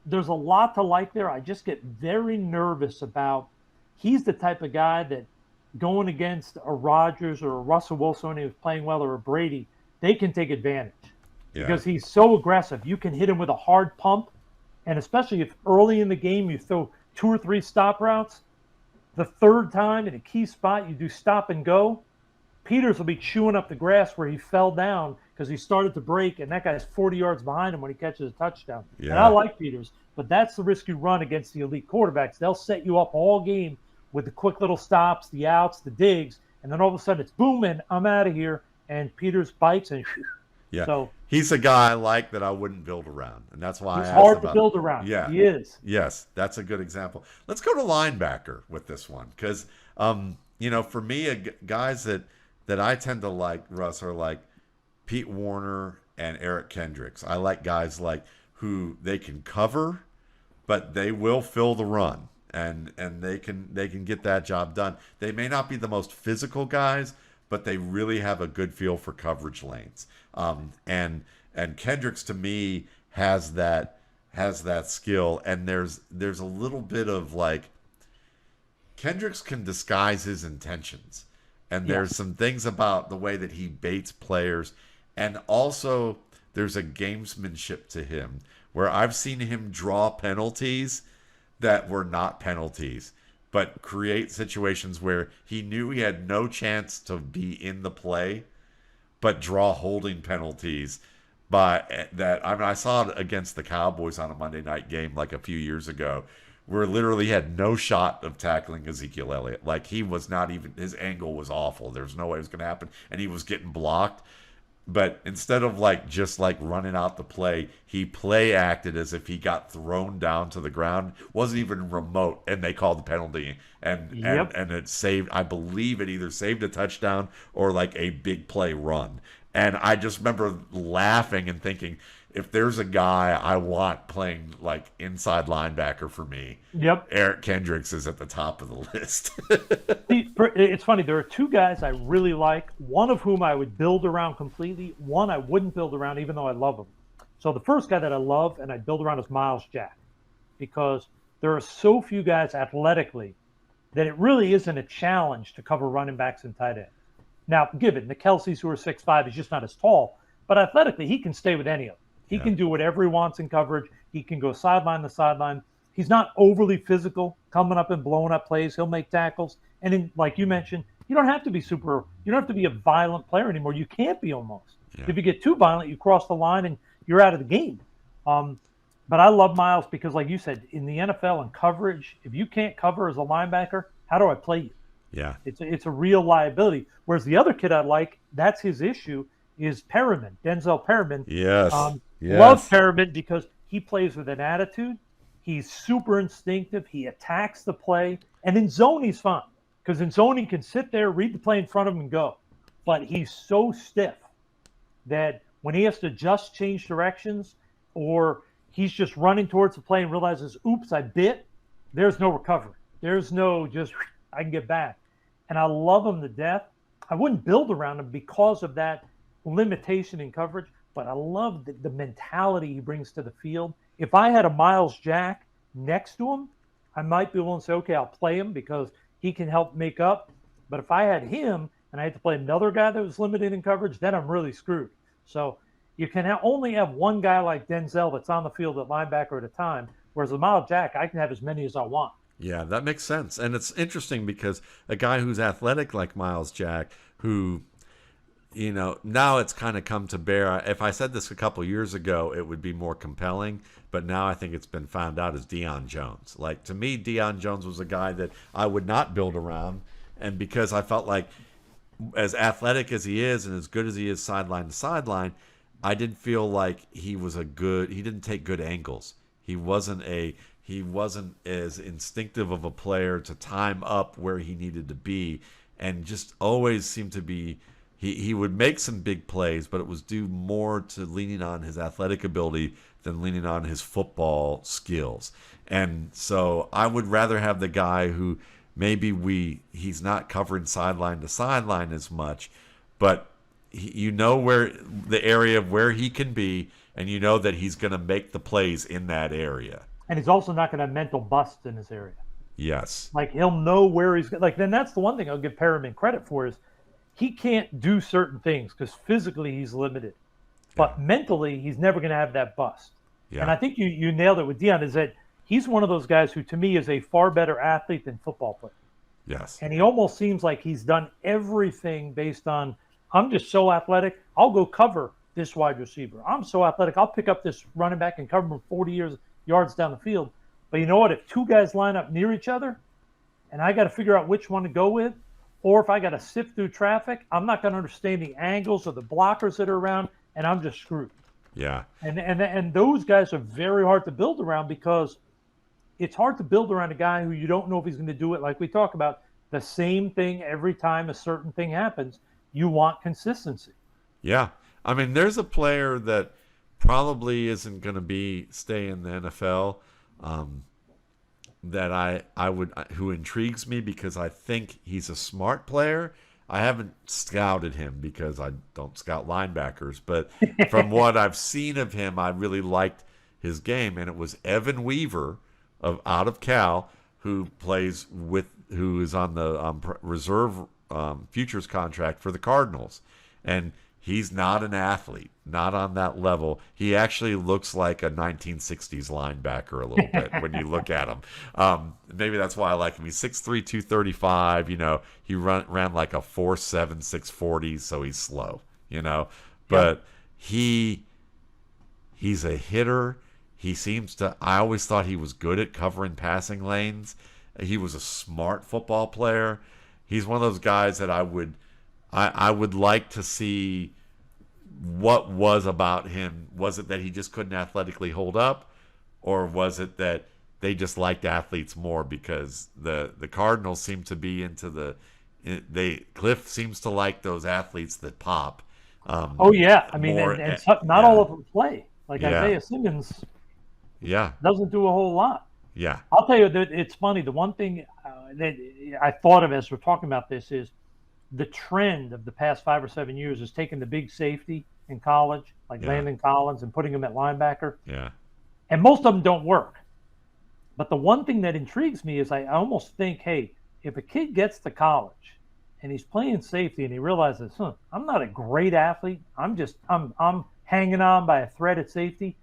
There's a lot to like there. I just get very nervous about, he's the type of guy that going against a Rodgers or a Russell Wilson when he was playing well, or a Brady, they can take advantage because he's so aggressive. You can hit him with a hard pump, and especially if early in the game you throw 2 or 3 stop routes, the third time in a key spot you do stop and go, Peters will be chewing up the grass where he fell down because he started to break, and that guy's 40 yards behind him when he catches a touchdown. Yeah. And I like Peters, but that's the risk you run against the elite quarterbacks. They'll set you up all game with the quick little stops, the outs, the digs, and then all of a sudden it's boom, and I'm out of here, and Peters bites, and yeah. So he's a guy I like that I wouldn't build around, and that's why he's hard to build around. Yeah, he is. Yes, that's a good example. Let's go to linebacker with this one because, for me, guys that I tend to like, Russ, are like Pete Warner and Eric Kendricks. I like guys like who they can cover, but they will fill the run, and they can get that job done. They may not be the most physical guys, but they really have a good feel for coverage lanes. And Kendricks to me has that skill, and there's a little bit of like Kendricks can disguise his intentions. And there's some things about the way that he baits players. And also there's a gamesmanship to him where I've seen him draw penalties that were not penalties, but create situations where he knew he had no chance to be in the play, but draw holding penalties. I saw it against the Cowboys on a Monday night game like a few years ago, where literally he had no shot of tackling Ezekiel Elliott. Like, he was not even, his angle was awful. There's no way it was going to happen. And he was getting blocked. But instead of just running out the play, he play acted as if he got thrown down to the ground. Wasn't even remote, and they called the penalty. And it saved, I believe it either saved a touchdown or like a big play run. And I just remember laughing and thinking, if there's a guy I want playing like inside linebacker for me, Eric Kendricks is at the top of the list. It's funny. There are 2 guys I really like, one of whom I would build around completely, one I wouldn't build around even though I love him. So the first guy that I love and I build around is Miles Jack, because there are so few guys athletically that it really isn't a challenge to cover running backs and tight ends. Now, given the Kelceys, who are 6'5", he's just not as tall, but athletically he can stay with any of them. He can do whatever he wants in coverage. He can go sideline to sideline. He's not overly physical, coming up and blowing up plays. He'll make tackles. And then, like you mentioned, you don't have to be a violent player anymore. You can't be almost. Yeah. If you get too violent, you cross the line and you're out of the game. But I love Miles because, like you said, in the NFL and coverage, if you can't cover as a linebacker, how do I play you? Yeah. It's a real liability. Whereas the other kid I like, that's his issue, is Perriman, Denzel Perriman. Yes. Love Perriman because he plays with an attitude. He's super instinctive. He attacks the play. And in zone, he's fine. Because in zone, he can sit there, read the play in front of him, and go. But he's so stiff that when he has to just change directions, or he's just running towards the play and realizes, oops, I bit, there's no recovery. There's no just, I can get back. And I love him to death. I wouldn't build around him because of that limitation in coverage, but I love the mentality he brings to the field. If I had a Miles Jack next to him, I might be willing to say, okay, I'll play him because he can help make up. But if I had him and I had to play another guy that was limited in coverage, then I'm really screwed. So you can only have one guy like Denzel that's on the field at linebacker at a time, whereas with Miles Jack, I can have as many as I want. Yeah, that makes sense. And it's interesting because a guy who's athletic like Miles Jack, who, now it's kind of come to bear. If I said this a couple years ago, it would be more compelling. But now I think it's been found out as Deion Jones. Like, to me, Deion Jones was a guy that I would not build around. And because I felt like as athletic as he is and as good as he is sideline to sideline, I didn't feel like he didn't take good angles. He wasn't as instinctive of a player to time up where he needed to be, and just always seemed to be he would make some big plays, but it was due more to leaning on his athletic ability than leaning on his football skills. And so I would rather have the guy who maybe he's not covering sideline to sideline as much, but you know where the area of where he can be, and you know that he's going to make the plays in that area. And he's also not going to have mental bust in his area. Yes. Like he'll know where he's like. Then that's the one thing I'll give Perriman credit for is he can't do certain things because physically he's limited, but mentally he's never going to have that bust. Yeah. And I think you nailed it with Deion, is that he's one of those guys who to me is a far better athlete than football player. Yes. And he almost seems like he's done everything based on, I'm just so athletic, I'll go cover this wide receiver. I'm so athletic, I'll pick up this running back and cover him 40 yards down the field. But you know what? If two guys line up near each other and I got to figure out which one to go with, or if I got to sift through traffic, I'm not going to understand the angles or the blockers that are around, and I'm just screwed. Yeah. And those guys are very hard to build around because it's hard to build around a guy who you don't know if he's going to do it. Like we talk about the same thing every time a certain thing happens. You want consistency. Yeah. I mean, there's a player that probably isn't going to stay in the NFL that who intrigues me because I think he's a smart player. I haven't scouted him because I don't scout linebackers, but from what I've seen of him, I really liked his game, and it was Evan Weaver out of Cal, who is on the reserve futures contract for the Cardinals, and he's not an athlete, not on that level. He actually looks like a 1960s linebacker a little bit when you look at him. Maybe that's why I like him. He's 6'3", 235. He ran like a 4.7, 640, so he's slow. But he's a hitter. He seems to. I always thought he was good at covering passing lanes. He was a smart football player. He's one of those guys that I would like to see what was about him. Was it that he just couldn't athletically hold up, or was it that they just liked athletes more because the Cardinals seem to be into Cliff seems to like those athletes that pop. Oh yeah, I mean, and not all of them play. Like Isaiah Simmons, doesn't do a whole lot. Yeah, I'll tell you that it's funny. The one thing that I thought of as we're talking about this is the trend of the past 5 or 7 years is taking the big safety in college, like Landon Collins, and putting him at linebacker. Yeah. And most of them don't work. But the one thing that intrigues me is I almost think, hey, if a kid gets to college and he's playing safety and he realizes, I'm not a great athlete. I'm hanging on by a thread at safety.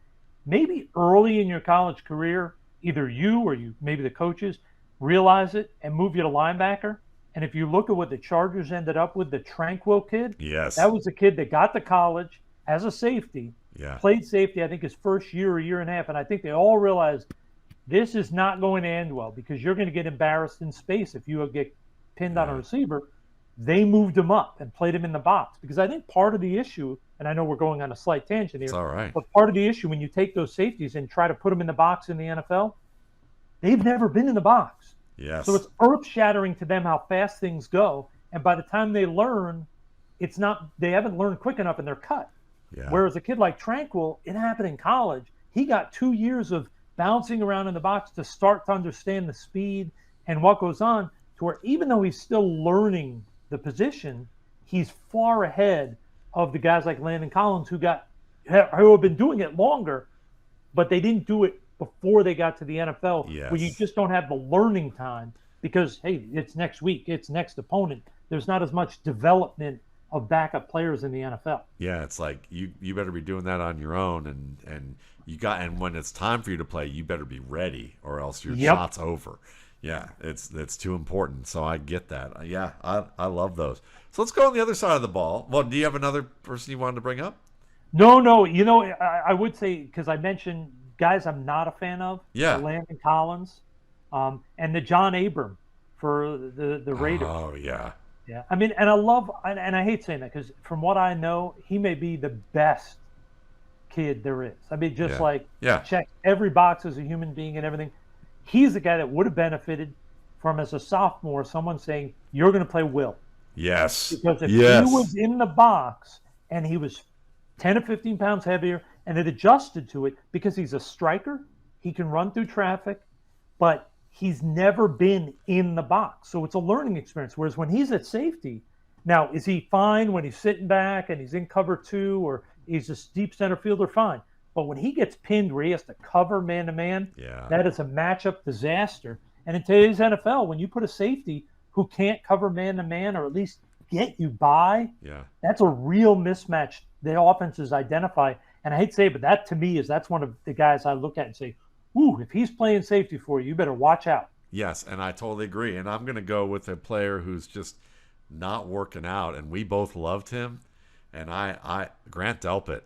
Maybe early in your college career, either you or maybe the coaches realize it and move you to linebacker. And if you look at what the Chargers ended up with, the Tranquil kid, that was a kid that got to college as a safety, played safety, I think his first year or year and a half. And I think they all realized this is not going to end well because you're going to get embarrassed in space if you get pinned on a receiver. They moved him up and played him in the box because I think part of the issue, and I know we're going on a slight tangent here, it's all right, but part of the issue when you take those safeties and try to put them in the box in the NFL, they've never been in the box. Yes. So it's earth-shattering to them how fast things go, and by the time they learn, they haven't learned quick enough and they're cut. Yeah. Whereas a kid like Tranquil, it happened in college. He got 2 years of bouncing around in the box to start to understand the speed and what goes on, to where even though he's still learning the position, he's far ahead of the guys like Landon Collins who have been doing it longer, but they didn't do it before they got to the NFL, where you just don't have the learning time because, hey, it's next week, it's next opponent. There's not as much development of backup players in the NFL. Yeah, it's like you better be doing that on your own, and when it's time for you to play, you better be ready, or else your shot's over. Yeah, it's too important. So I get that. Yeah, I love those. So let's go on the other side of the ball. Well, do you have another person you wanted to bring up? No. I would say, because I mentioned guys I'm not a fan of. Yeah. Landon Collins, and the John Abram for the Raiders. Oh yeah. Yeah, I mean, and I love, and I hate saying that because from what I know, he may be the best kid there is. I mean, just Yeah. like Yeah. check every box as a human being and everything. He's the guy that would have benefited from as a sophomore, someone saying, "You're going to play Will." Yes. Because if he Yes. was in the box and he was 10 or 15 pounds heavier and it adjusted to it, because he's a striker, he can run through traffic, but he's never been in the box. So it's a learning experience. Whereas when he's at safety, now, is he fine when he's sitting back and he's in cover two or he's a deep center fielder? Fine. But when he gets pinned where he has to cover man to man, Yeah. that is a matchup disaster. And in today's NFL, when you put a safety who can't cover man to man or at least get you by, Yeah. that's a real mismatch the offenses identify. And I hate to say it, but that to me that's one of the guys I look at and say, ooh, if he's playing safety for you, you better watch out. Yes, and I totally agree. And I'm going to go with a player who's just not working out, and we both loved him. And I Grant Delpit.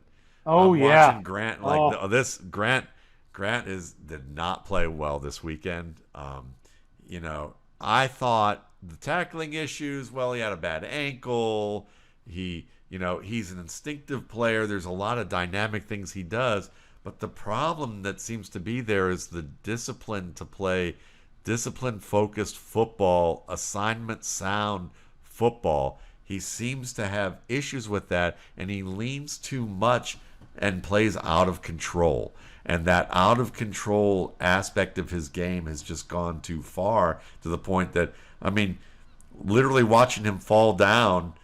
Oh, I'm yeah. watching Grant this Grant did not play well this weekend. I thought the tackling issues. Well, he had a bad ankle. He's an instinctive player. There's a lot of dynamic things he does, but the problem that seems to be there is the discipline to play discipline-focused football, assignment-sound football. He seems to have issues with that, and he leans too much and plays out of control. And that out of control aspect of his game has just gone too far to the point that, I mean, literally watching him fall down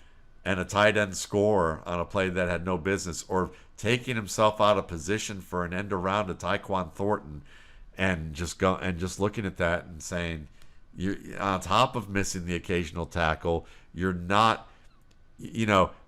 and a tight end score on a play that had no business, or taking himself out of position for an end around to Tyquan Thornton, and just looking at that and saying, you're on top of missing the occasional tackle, you're not.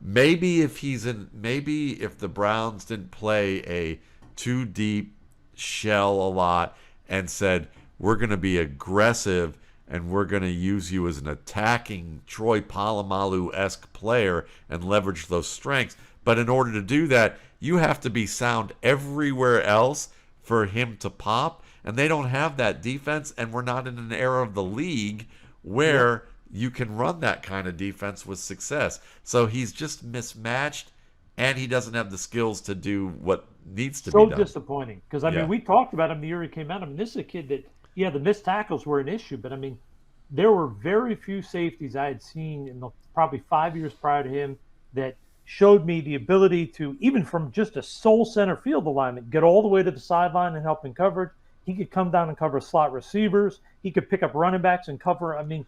Maybe if the Browns didn't play a too deep shell a lot and said, we're going to be aggressive and we're going to use you as an attacking Troy Polamalu-esque player and leverage those strengths. But in order to do that, you have to be sound everywhere else for him to pop. And they don't have that defense, and we're not in an era of the league where you can run that kind of defense with success. So he's just mismatched, and he doesn't have the skills to do what needs to be done. So disappointing, because, I mean, we talked about him the year he came out. I mean, this is a kid that, the missed tackles were an issue, but, I mean, there were very few safeties I had seen in the probably 5 years prior to him that showed me the ability to, even from just a sole center field alignment, get all the way to the sideline and help in coverage. He could come down and cover slot receivers. He could pick up running backs and cover. I mean,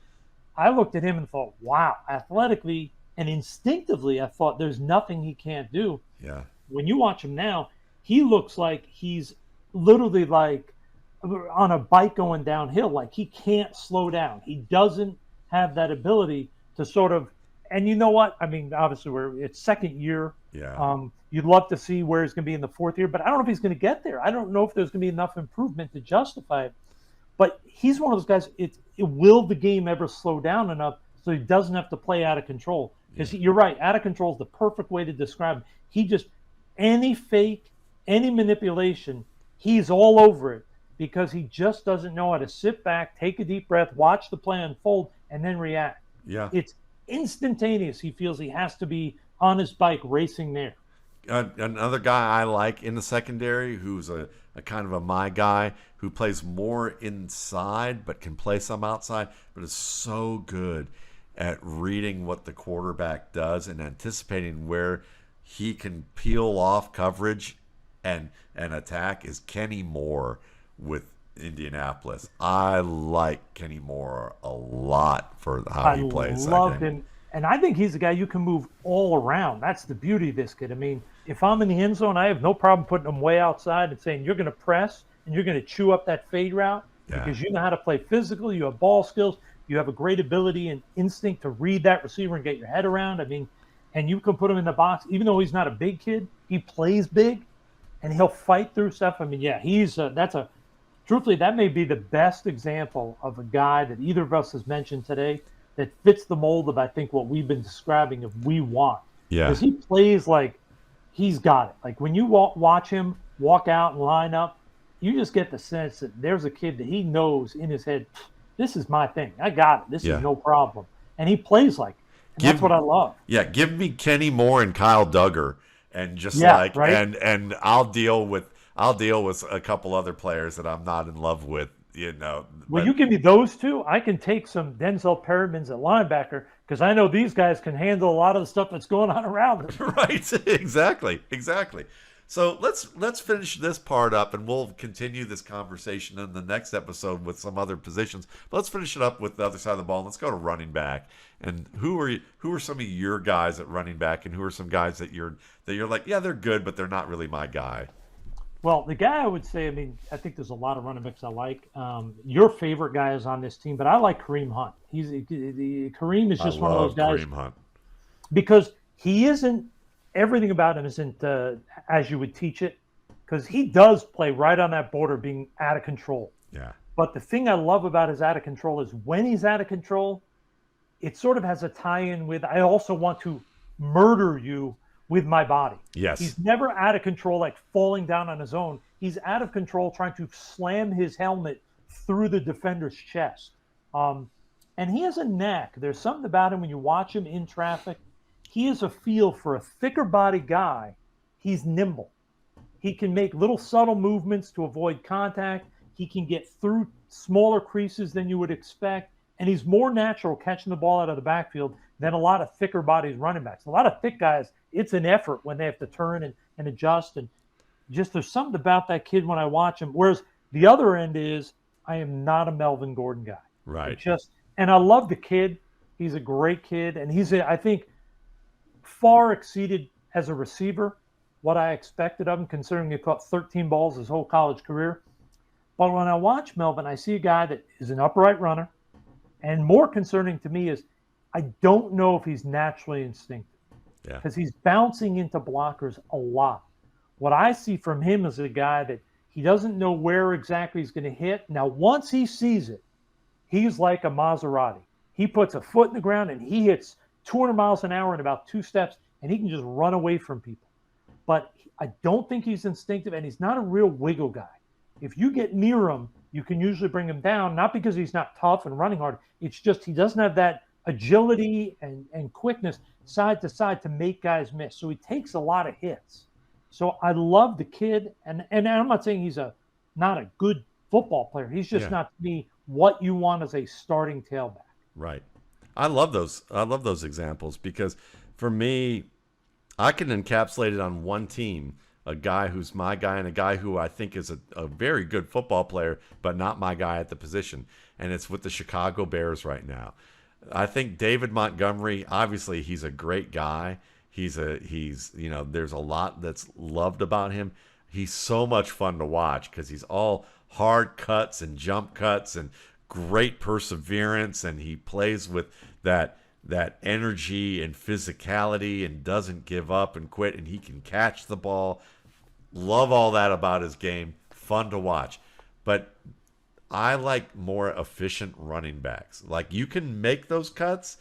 I looked at him and thought, wow, athletically and instinctively, I thought there's nothing he can't do. Yeah. When you watch him now, he looks like he's literally like on a bike going downhill. Like he can't slow down. He doesn't have that ability to sort of, and you know what? I mean, obviously it's second year. Yeah. You'd love to see where he's going to be in the fourth year, but I don't know if he's going to get there. I don't know if there's going to be enough improvement to justify it. But he's one of those guys. Will the game ever slow down enough so he doesn't have to play out of control? Because you're right, out of control is the perfect way to describe him. He just, any fake, any manipulation, he's all over it because he just doesn't know how to sit back, take a deep breath, watch the play unfold, and then react. Yeah. It's instantaneous. He feels he has to be on his bike racing there. Another guy I like in the secondary who's a kind of a my guy who plays more inside but can play some outside, but is so good at reading what the quarterback does and anticipating where he can peel off coverage and attack is Kenny Moore with Indianapolis. I like Kenny Moore a lot for how he plays. I love him. And I think he's a guy you can move all around. That's the beauty of this kid. I mean, if I'm in the end zone, I have no problem putting him way outside and saying, you're going to press and you're going to chew up that fade route because you know how to play physical. You have ball skills. You have a great ability and instinct to read that receiver and get your head around. I mean, and you can put him in the box. Even though he's not a big kid, he plays big and he'll fight through stuff. I mean, truthfully, that may be the best example of a guy that either of us has mentioned today that fits the mold of, I think, what we've been describing of we want. Yeah. Because he plays like he's got it. Like when you watch him walk out and line up, you just get the sense that there's a kid that he knows in his head, this is my thing. I got it. This is no problem. And he plays like it. And that's what I love. Give me Kenny Moore and Kyle Duggar, and just Right. and I'll deal with a couple other players that I'm not in love with, Well, But you give me those two, I can take some Denzel Perrimans at linebacker because I know these guys can handle a lot of the stuff that's going on around them. right, exactly. So let's finish this part up, and we'll continue this conversation in the next episode with some other positions. But let's finish it up with the other side of the ball. And let's go to running back. And who are some of your guys at running back, and who are some guys that you're like, yeah, they're good, but they're not really my guy? Well, the guy I would say, I mean, I think there's a lot of running backs I like. Your favorite guy is on this team, but I like Kareem Hunt. Kareem is just one of those guys Kareem Hunt. because he isn't everything about him isn't as you would teach it, because he does play right on that border being out of control. Yeah. But the thing I love about his out of control is when he's out of control, it sort of has a tie-in with I also want to murder you with my body. Yes. He's never out of control, like falling down on his own. He's out of control trying to slam his helmet through the defender's chest. And he has a knack. There's something about him when you watch him in traffic. He has a feel for a thicker body guy. He's nimble. He can make little subtle movements to avoid contact. He can get through smaller creases than you would expect. And he's more natural catching the ball out of the backfield than a lot of thicker bodies running backs. A lot of thick guys, it's an effort when they have to turn and adjust. And just there's something about that kid when I watch him. Whereas the other end is I am not a Melvin Gordon guy. Right. And I love the kid. He's a great kid. And I think, far exceeded as a receiver what I expected of him, considering he caught 13 balls his whole college career. But when I watch Melvin, I see a guy that is an upright runner. And more concerning to me is I don't know if he's naturally instinctive. Yeah. Because he's bouncing into blockers a lot. What I see from him is a guy that he doesn't know where exactly he's going to hit. Now, once he sees it, he's like a Maserati. He puts a foot in the ground and he hits 200 miles an hour in about 2 steps, and he can just run away from people. But I don't think he's instinctive, and he's not a real wiggle guy. If you get near him, you can usually bring him down, not because he's not tough and running hard. It's just he doesn't have that agility and quickness side to side to make guys miss. So he takes a lot of hits. So I love the kid, and I'm not saying he's not a good football player. He's just not to me what you want as a starting tailback. Right. I love those examples because for me, I can encapsulate it on one team, a guy who's my guy and a guy who I think is a very good football player, but not my guy at the position. And it's with the Chicago Bears right now. I think David Montgomery, obviously he's a great guy. He's there's a lot that's loved about him. He's so much fun to watch because he's all hard cuts and jump cuts and great perseverance, and he plays with that energy and physicality and doesn't give up and quit, and he can catch the ball. Love all that about his game. Fun to watch. But I like more efficient running backs. Like, you can make those cuts,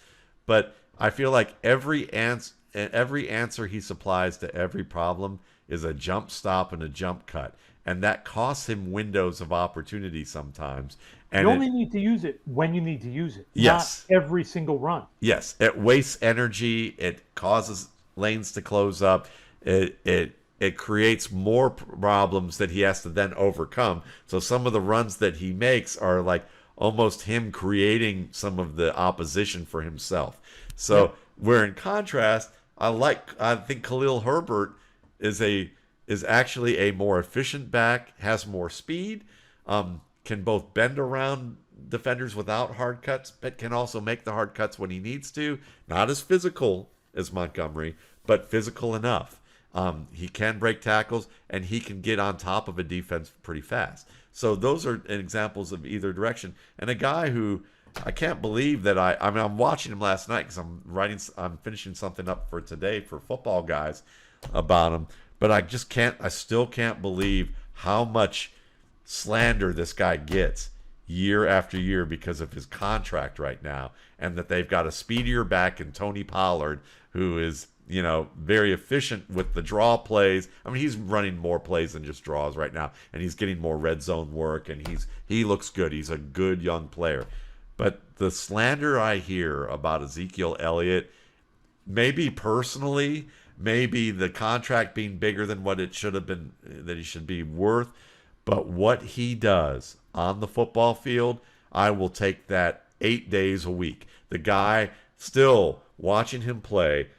but I feel like every answer he supplies to every problem is a jump stop and a jump cut. And that costs him windows of opportunity sometimes. And you only need to use it when you need to use it. Yes. Not every single run. Yes. It wastes energy. It causes lanes to close up. It creates more problems that he has to then overcome. So some of the runs that he makes are like almost him creating some of the opposition for himself. So where in contrast, I think Khalil Herbert is actually a more efficient back, has more speed, can both bend around defenders without hard cuts, but can also make the hard cuts when he needs to. Not as physical as Montgomery, but physical enough. He can break tackles, and he can get on top of a defense pretty fast. So those are examples of either direction. And a guy who I can't believe that I'm watching him last night because I'm finishing something up for today for Football Guys about him. But I still can't believe how much slander this guy gets year after year because of his contract right now, and that they've got a speedier back in Tony Pollard, who is, very efficient with the draw plays. I mean, he's running more plays than just draws right now, and he's getting more red zone work, and he looks good. He's a good young player. But the slander I hear about Ezekiel Elliott maybe personally, maybe the contract being bigger than what it should have been, that he should be worth. But what he does on the football field, I will take that 8 days a week. The guy, still watching him play,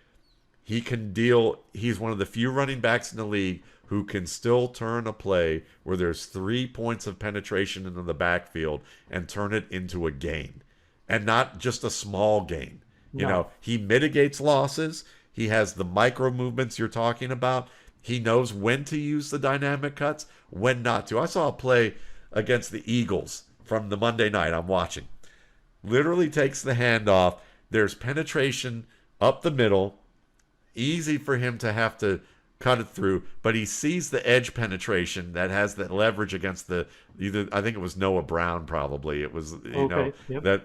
he can deal. He's one of the few running backs in the league who can still turn a play where there's 3 points of penetration into the backfield and turn it into a gain, and not just a small gain. You know, he mitigates losses. He has the micro movements you're talking about. He knows when to use the dynamic cuts, when not to. I saw a play against the Eagles from the Monday night I'm watching. Literally takes the handoff. There's penetration up the middle. Easy for him to have to cut it through, but he sees the edge penetration that has that leverage against the either. I think it was Noah Brown, probably. It was that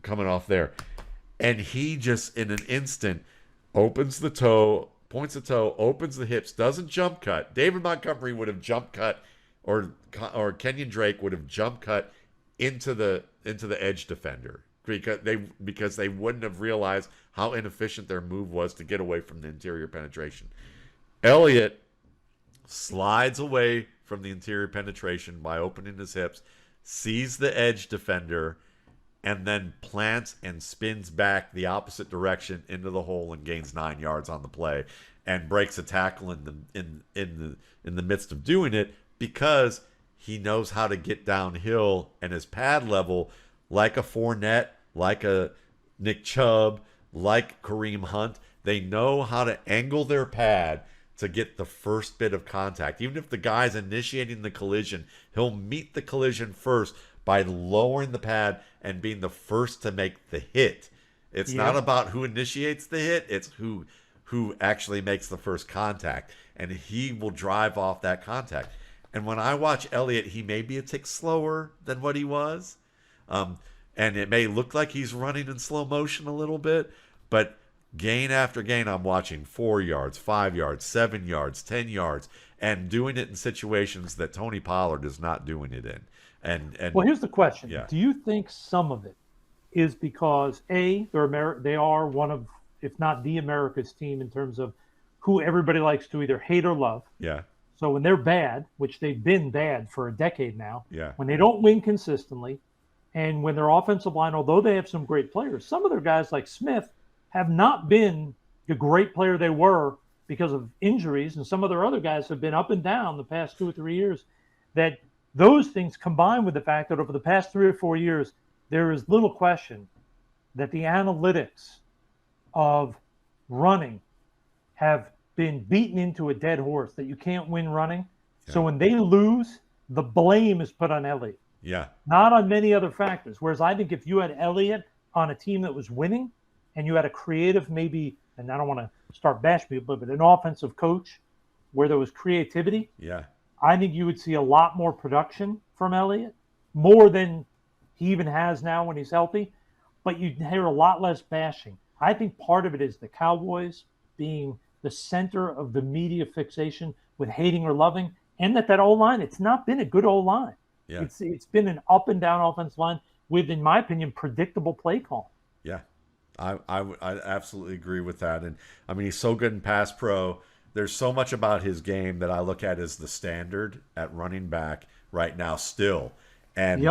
coming off there, and he just in an instant opens the toe, points the toe, opens the hips, doesn't jump cut. David Montgomery would have jump cut, or Kenyon Drake would have jump cut into the edge defender because they wouldn't have realized how inefficient their move was to get away from the interior penetration. Elliott slides away from the interior penetration by opening his hips, sees the edge defender, and then plants and spins back the opposite direction into the hole and gains 9 yards on the play and breaks a tackle in the midst of doing it, because he knows how to get downhill, and his pad level, like a Fournette, like a Nick Chubb, like Kareem Hunt, they know how to angle their pad to get the first bit of contact. Even if the guy's initiating the collision, he'll meet the collision first by lowering the pad and being the first to make the hit. It's not about who initiates the hit, it's who actually makes the first contact, and he will drive off that contact. And when I watch Elliott, he may be a tick slower than what he was, and it may look like he's running in slow motion a little bit, but gain after gain, I'm watching 4 yards, 5 yards, 7 yards, 10 yards, and doing it in situations that Tony Pollard is not doing it in. And well, here's the question: yeah. Do you think some of it is because they are one of, if not the America's team in terms of who everybody likes to either hate or love? Yeah. So when they're bad, which they've been bad for a decade now, yeah, when they don't win consistently, and when their offensive line, although they have some great players, some of their guys like Smith have not been the great player they were because of injuries, and some of their other guys have been up and down the past 2 or 3 years. That those things combined with the fact that over the past 3 or 4 years, there is little question that the analytics of running have been beaten into a dead horse, that you can't win running. Yeah. So when they lose, the blame is put on Elliott. Yeah. Not on many other factors. Whereas I think if you had Elliott on a team that was winning, and you had a creative, maybe, and I don't want to start bashing people, but an offensive coach where there was creativity, I think you would see a lot more production from Elliott, more than he even has now when he's healthy, but you'd hear a lot less bashing. I think part of it is the Cowboys being the center of the media fixation with hating or loving, and that O-line, it's not been a good O-line. Yeah. It's been an up and down offensive line with, in my opinion, predictable play call. Yeah. I absolutely agree with that. And I mean, he's so good in pass pro. There's so much about his game that I look at as the standard at running back right now still. And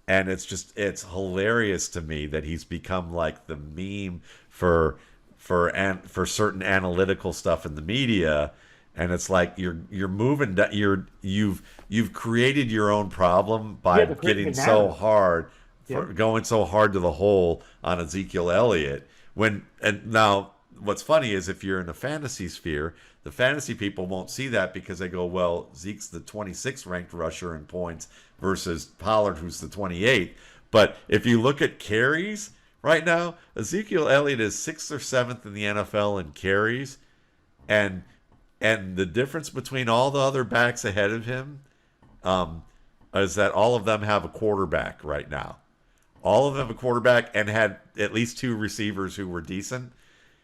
and it's hilarious to me that he's become like the meme for certain analytical stuff in the media. And it's like you're moving that you've created your own problem by getting so hard. Going so hard to the hole on Ezekiel Elliott. And now what's funny is if you're in the fantasy sphere, the fantasy people won't see that because they go, well, Zeke's the 26th ranked rusher in points versus Pollard, who's the 28th. But if you look at carries right now, Ezekiel Elliott is 6th or 7th in the NFL in carries, and the difference between all the other backs ahead of him is that all of them have a quarterback right now. All of them have a quarterback and had at least 2 receivers who were decent.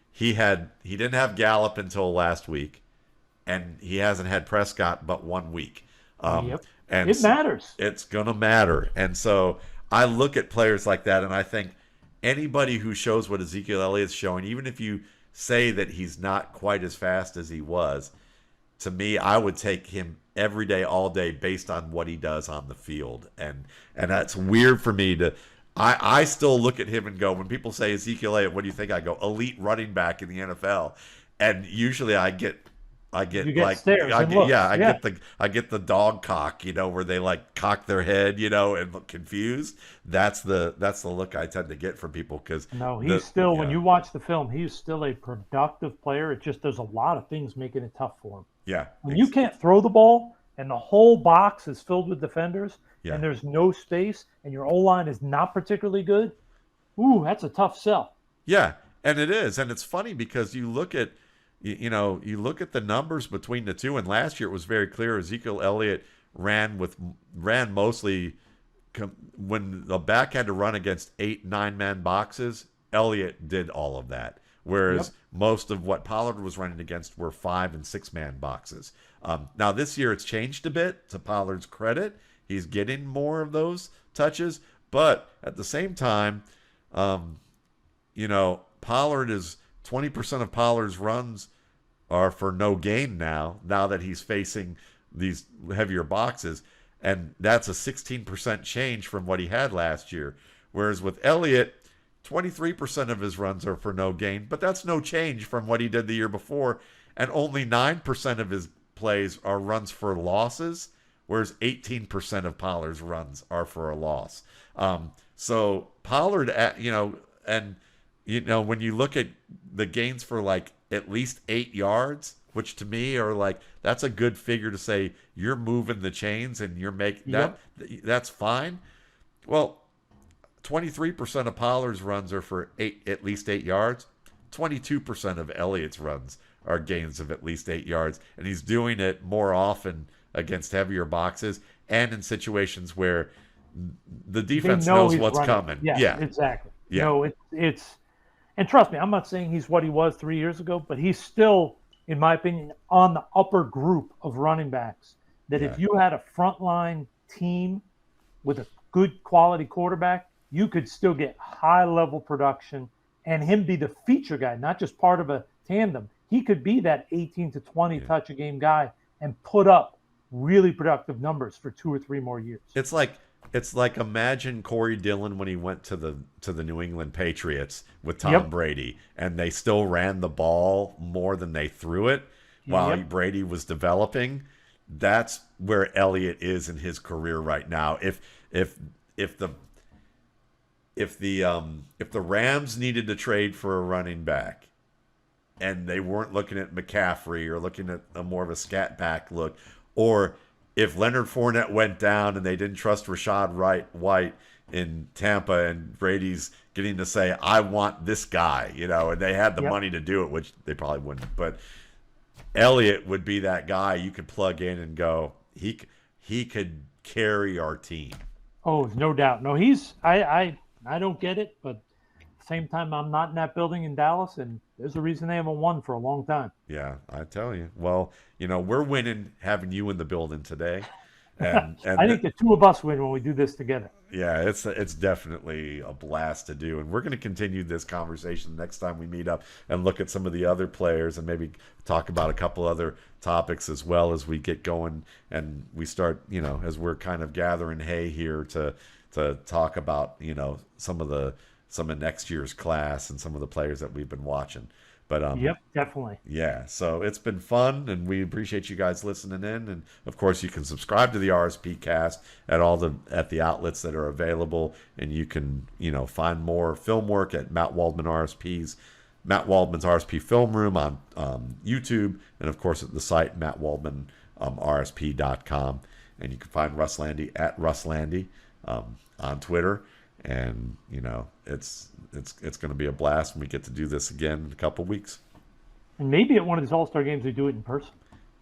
He didn't have Gallup until last week, and he hasn't had Prescott but 1 week. And it matters. It's gonna matter. And so I look at players like that, and I think anybody who shows what Ezekiel Elliott's showing, even if you say that he's not quite as fast as he was, to me, I would take him every day, all day, based on what he does on the field. And that's weird for me to. I still look at him and go, when people say Ezekiel Elliott, what do you think? I go, elite running back in the NFL. And usually I get like stares I and get, looks. yeah, I get the dog cock, where they like cock their head, and look confused. That's the look I tend to get from people because No, he's still, when you watch the film, he's still a productive player. It just, there's a lot of things making it tough for him. Yeah. When you can't throw the ball and the whole box is filled with defenders Yeah. and there's no space and your O-line is not particularly good, ooh, that's a tough sell. Yeah, and it is. And it's funny because you look at the numbers between the two, and last year it was very clear Ezekiel Elliott ran mostly when the back had to run against 8-9-man boxes. Elliott did all of that, whereas most of what Pollard was running against were 5- and 6-man boxes. Now this year it's changed a bit. To Pollard's credit, he's getting more of those touches, but at the same time, Pollard is 20% of Pollard's runs are for no gain now that he's facing these heavier boxes, and that's a 16% change from what he had last year. Whereas with Elliott, 23% of his runs are for no gain, but that's no change from what he did the year before, and only 9% of his plays are runs for losses, whereas 18% of Pollard's runs are for a loss. So Pollard, when you look at the gains for like at least 8 yards, which to me are like, that's a good figure to say you're moving the chains and you're making that's fine. Well, 23% of Pollard's runs are for at least 8 yards. 22% of Elliott's runs are gains of at least 8 yards, and he's doing it more often against heavier boxes and in situations where the defense knows what's coming. Yeah, exactly. Yeah. No, it's and trust me, I'm not saying he's what he was 3 years ago, but he's still, in my opinion, on the upper group of running backs. That if you had a frontline team with a good quality quarterback, you could still get high level production and him be the feature guy, not just part of a tandem. He could be that 18 to 20 touch a game guy and put up really productive numbers for 2 or 3 more years. It's like imagine Corey Dillon when he went to the New England Patriots with Tom Brady, and they still ran the ball more than they threw it while Brady was developing. That's where Elliott is in his career right now. If the Rams needed to trade for a running back, and they weren't looking at McCaffrey or looking at a more of a scat back look, or if Leonard Fournette went down and they didn't trust Rashad White in Tampa, and Brady's getting to say, I want this guy, and they had the money to do it, which they probably wouldn't. But Elliott would be that guy you could plug in and go, he could carry our team. Oh, no doubt. No, I don't get it, but at the same time, I'm not in that building in Dallas, and there's a reason they haven't won for a long time. Yeah, I tell you. Well, we're winning having you in the building today. And I think the two of us win when we do this together. Yeah, it's definitely a blast to do. And we're going to continue this conversation next time we meet up and look at some of the other players and maybe talk about a couple other topics as well as we get going and we start, as we're kind of gathering hay here to talk about, some of next year's class and some of the players that we've been watching. But yep, definitely. Yeah, so it's been fun, and we appreciate you guys listening in. And of course, you can subscribe to the RSP Cast at the outlets that are available, and you can find more film work at Matt Waldman's RSP Film Room on YouTube, and of course at the site mattwaldmanrsp.com. And you can find Russ Lande at Russ Lande on Twitter. And it's going to be a blast when we get to do this again in a couple weeks. And maybe at one of these All-Star games we do it in person.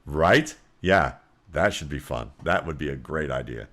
Right? Yeah, that should be fun. That would be a great idea.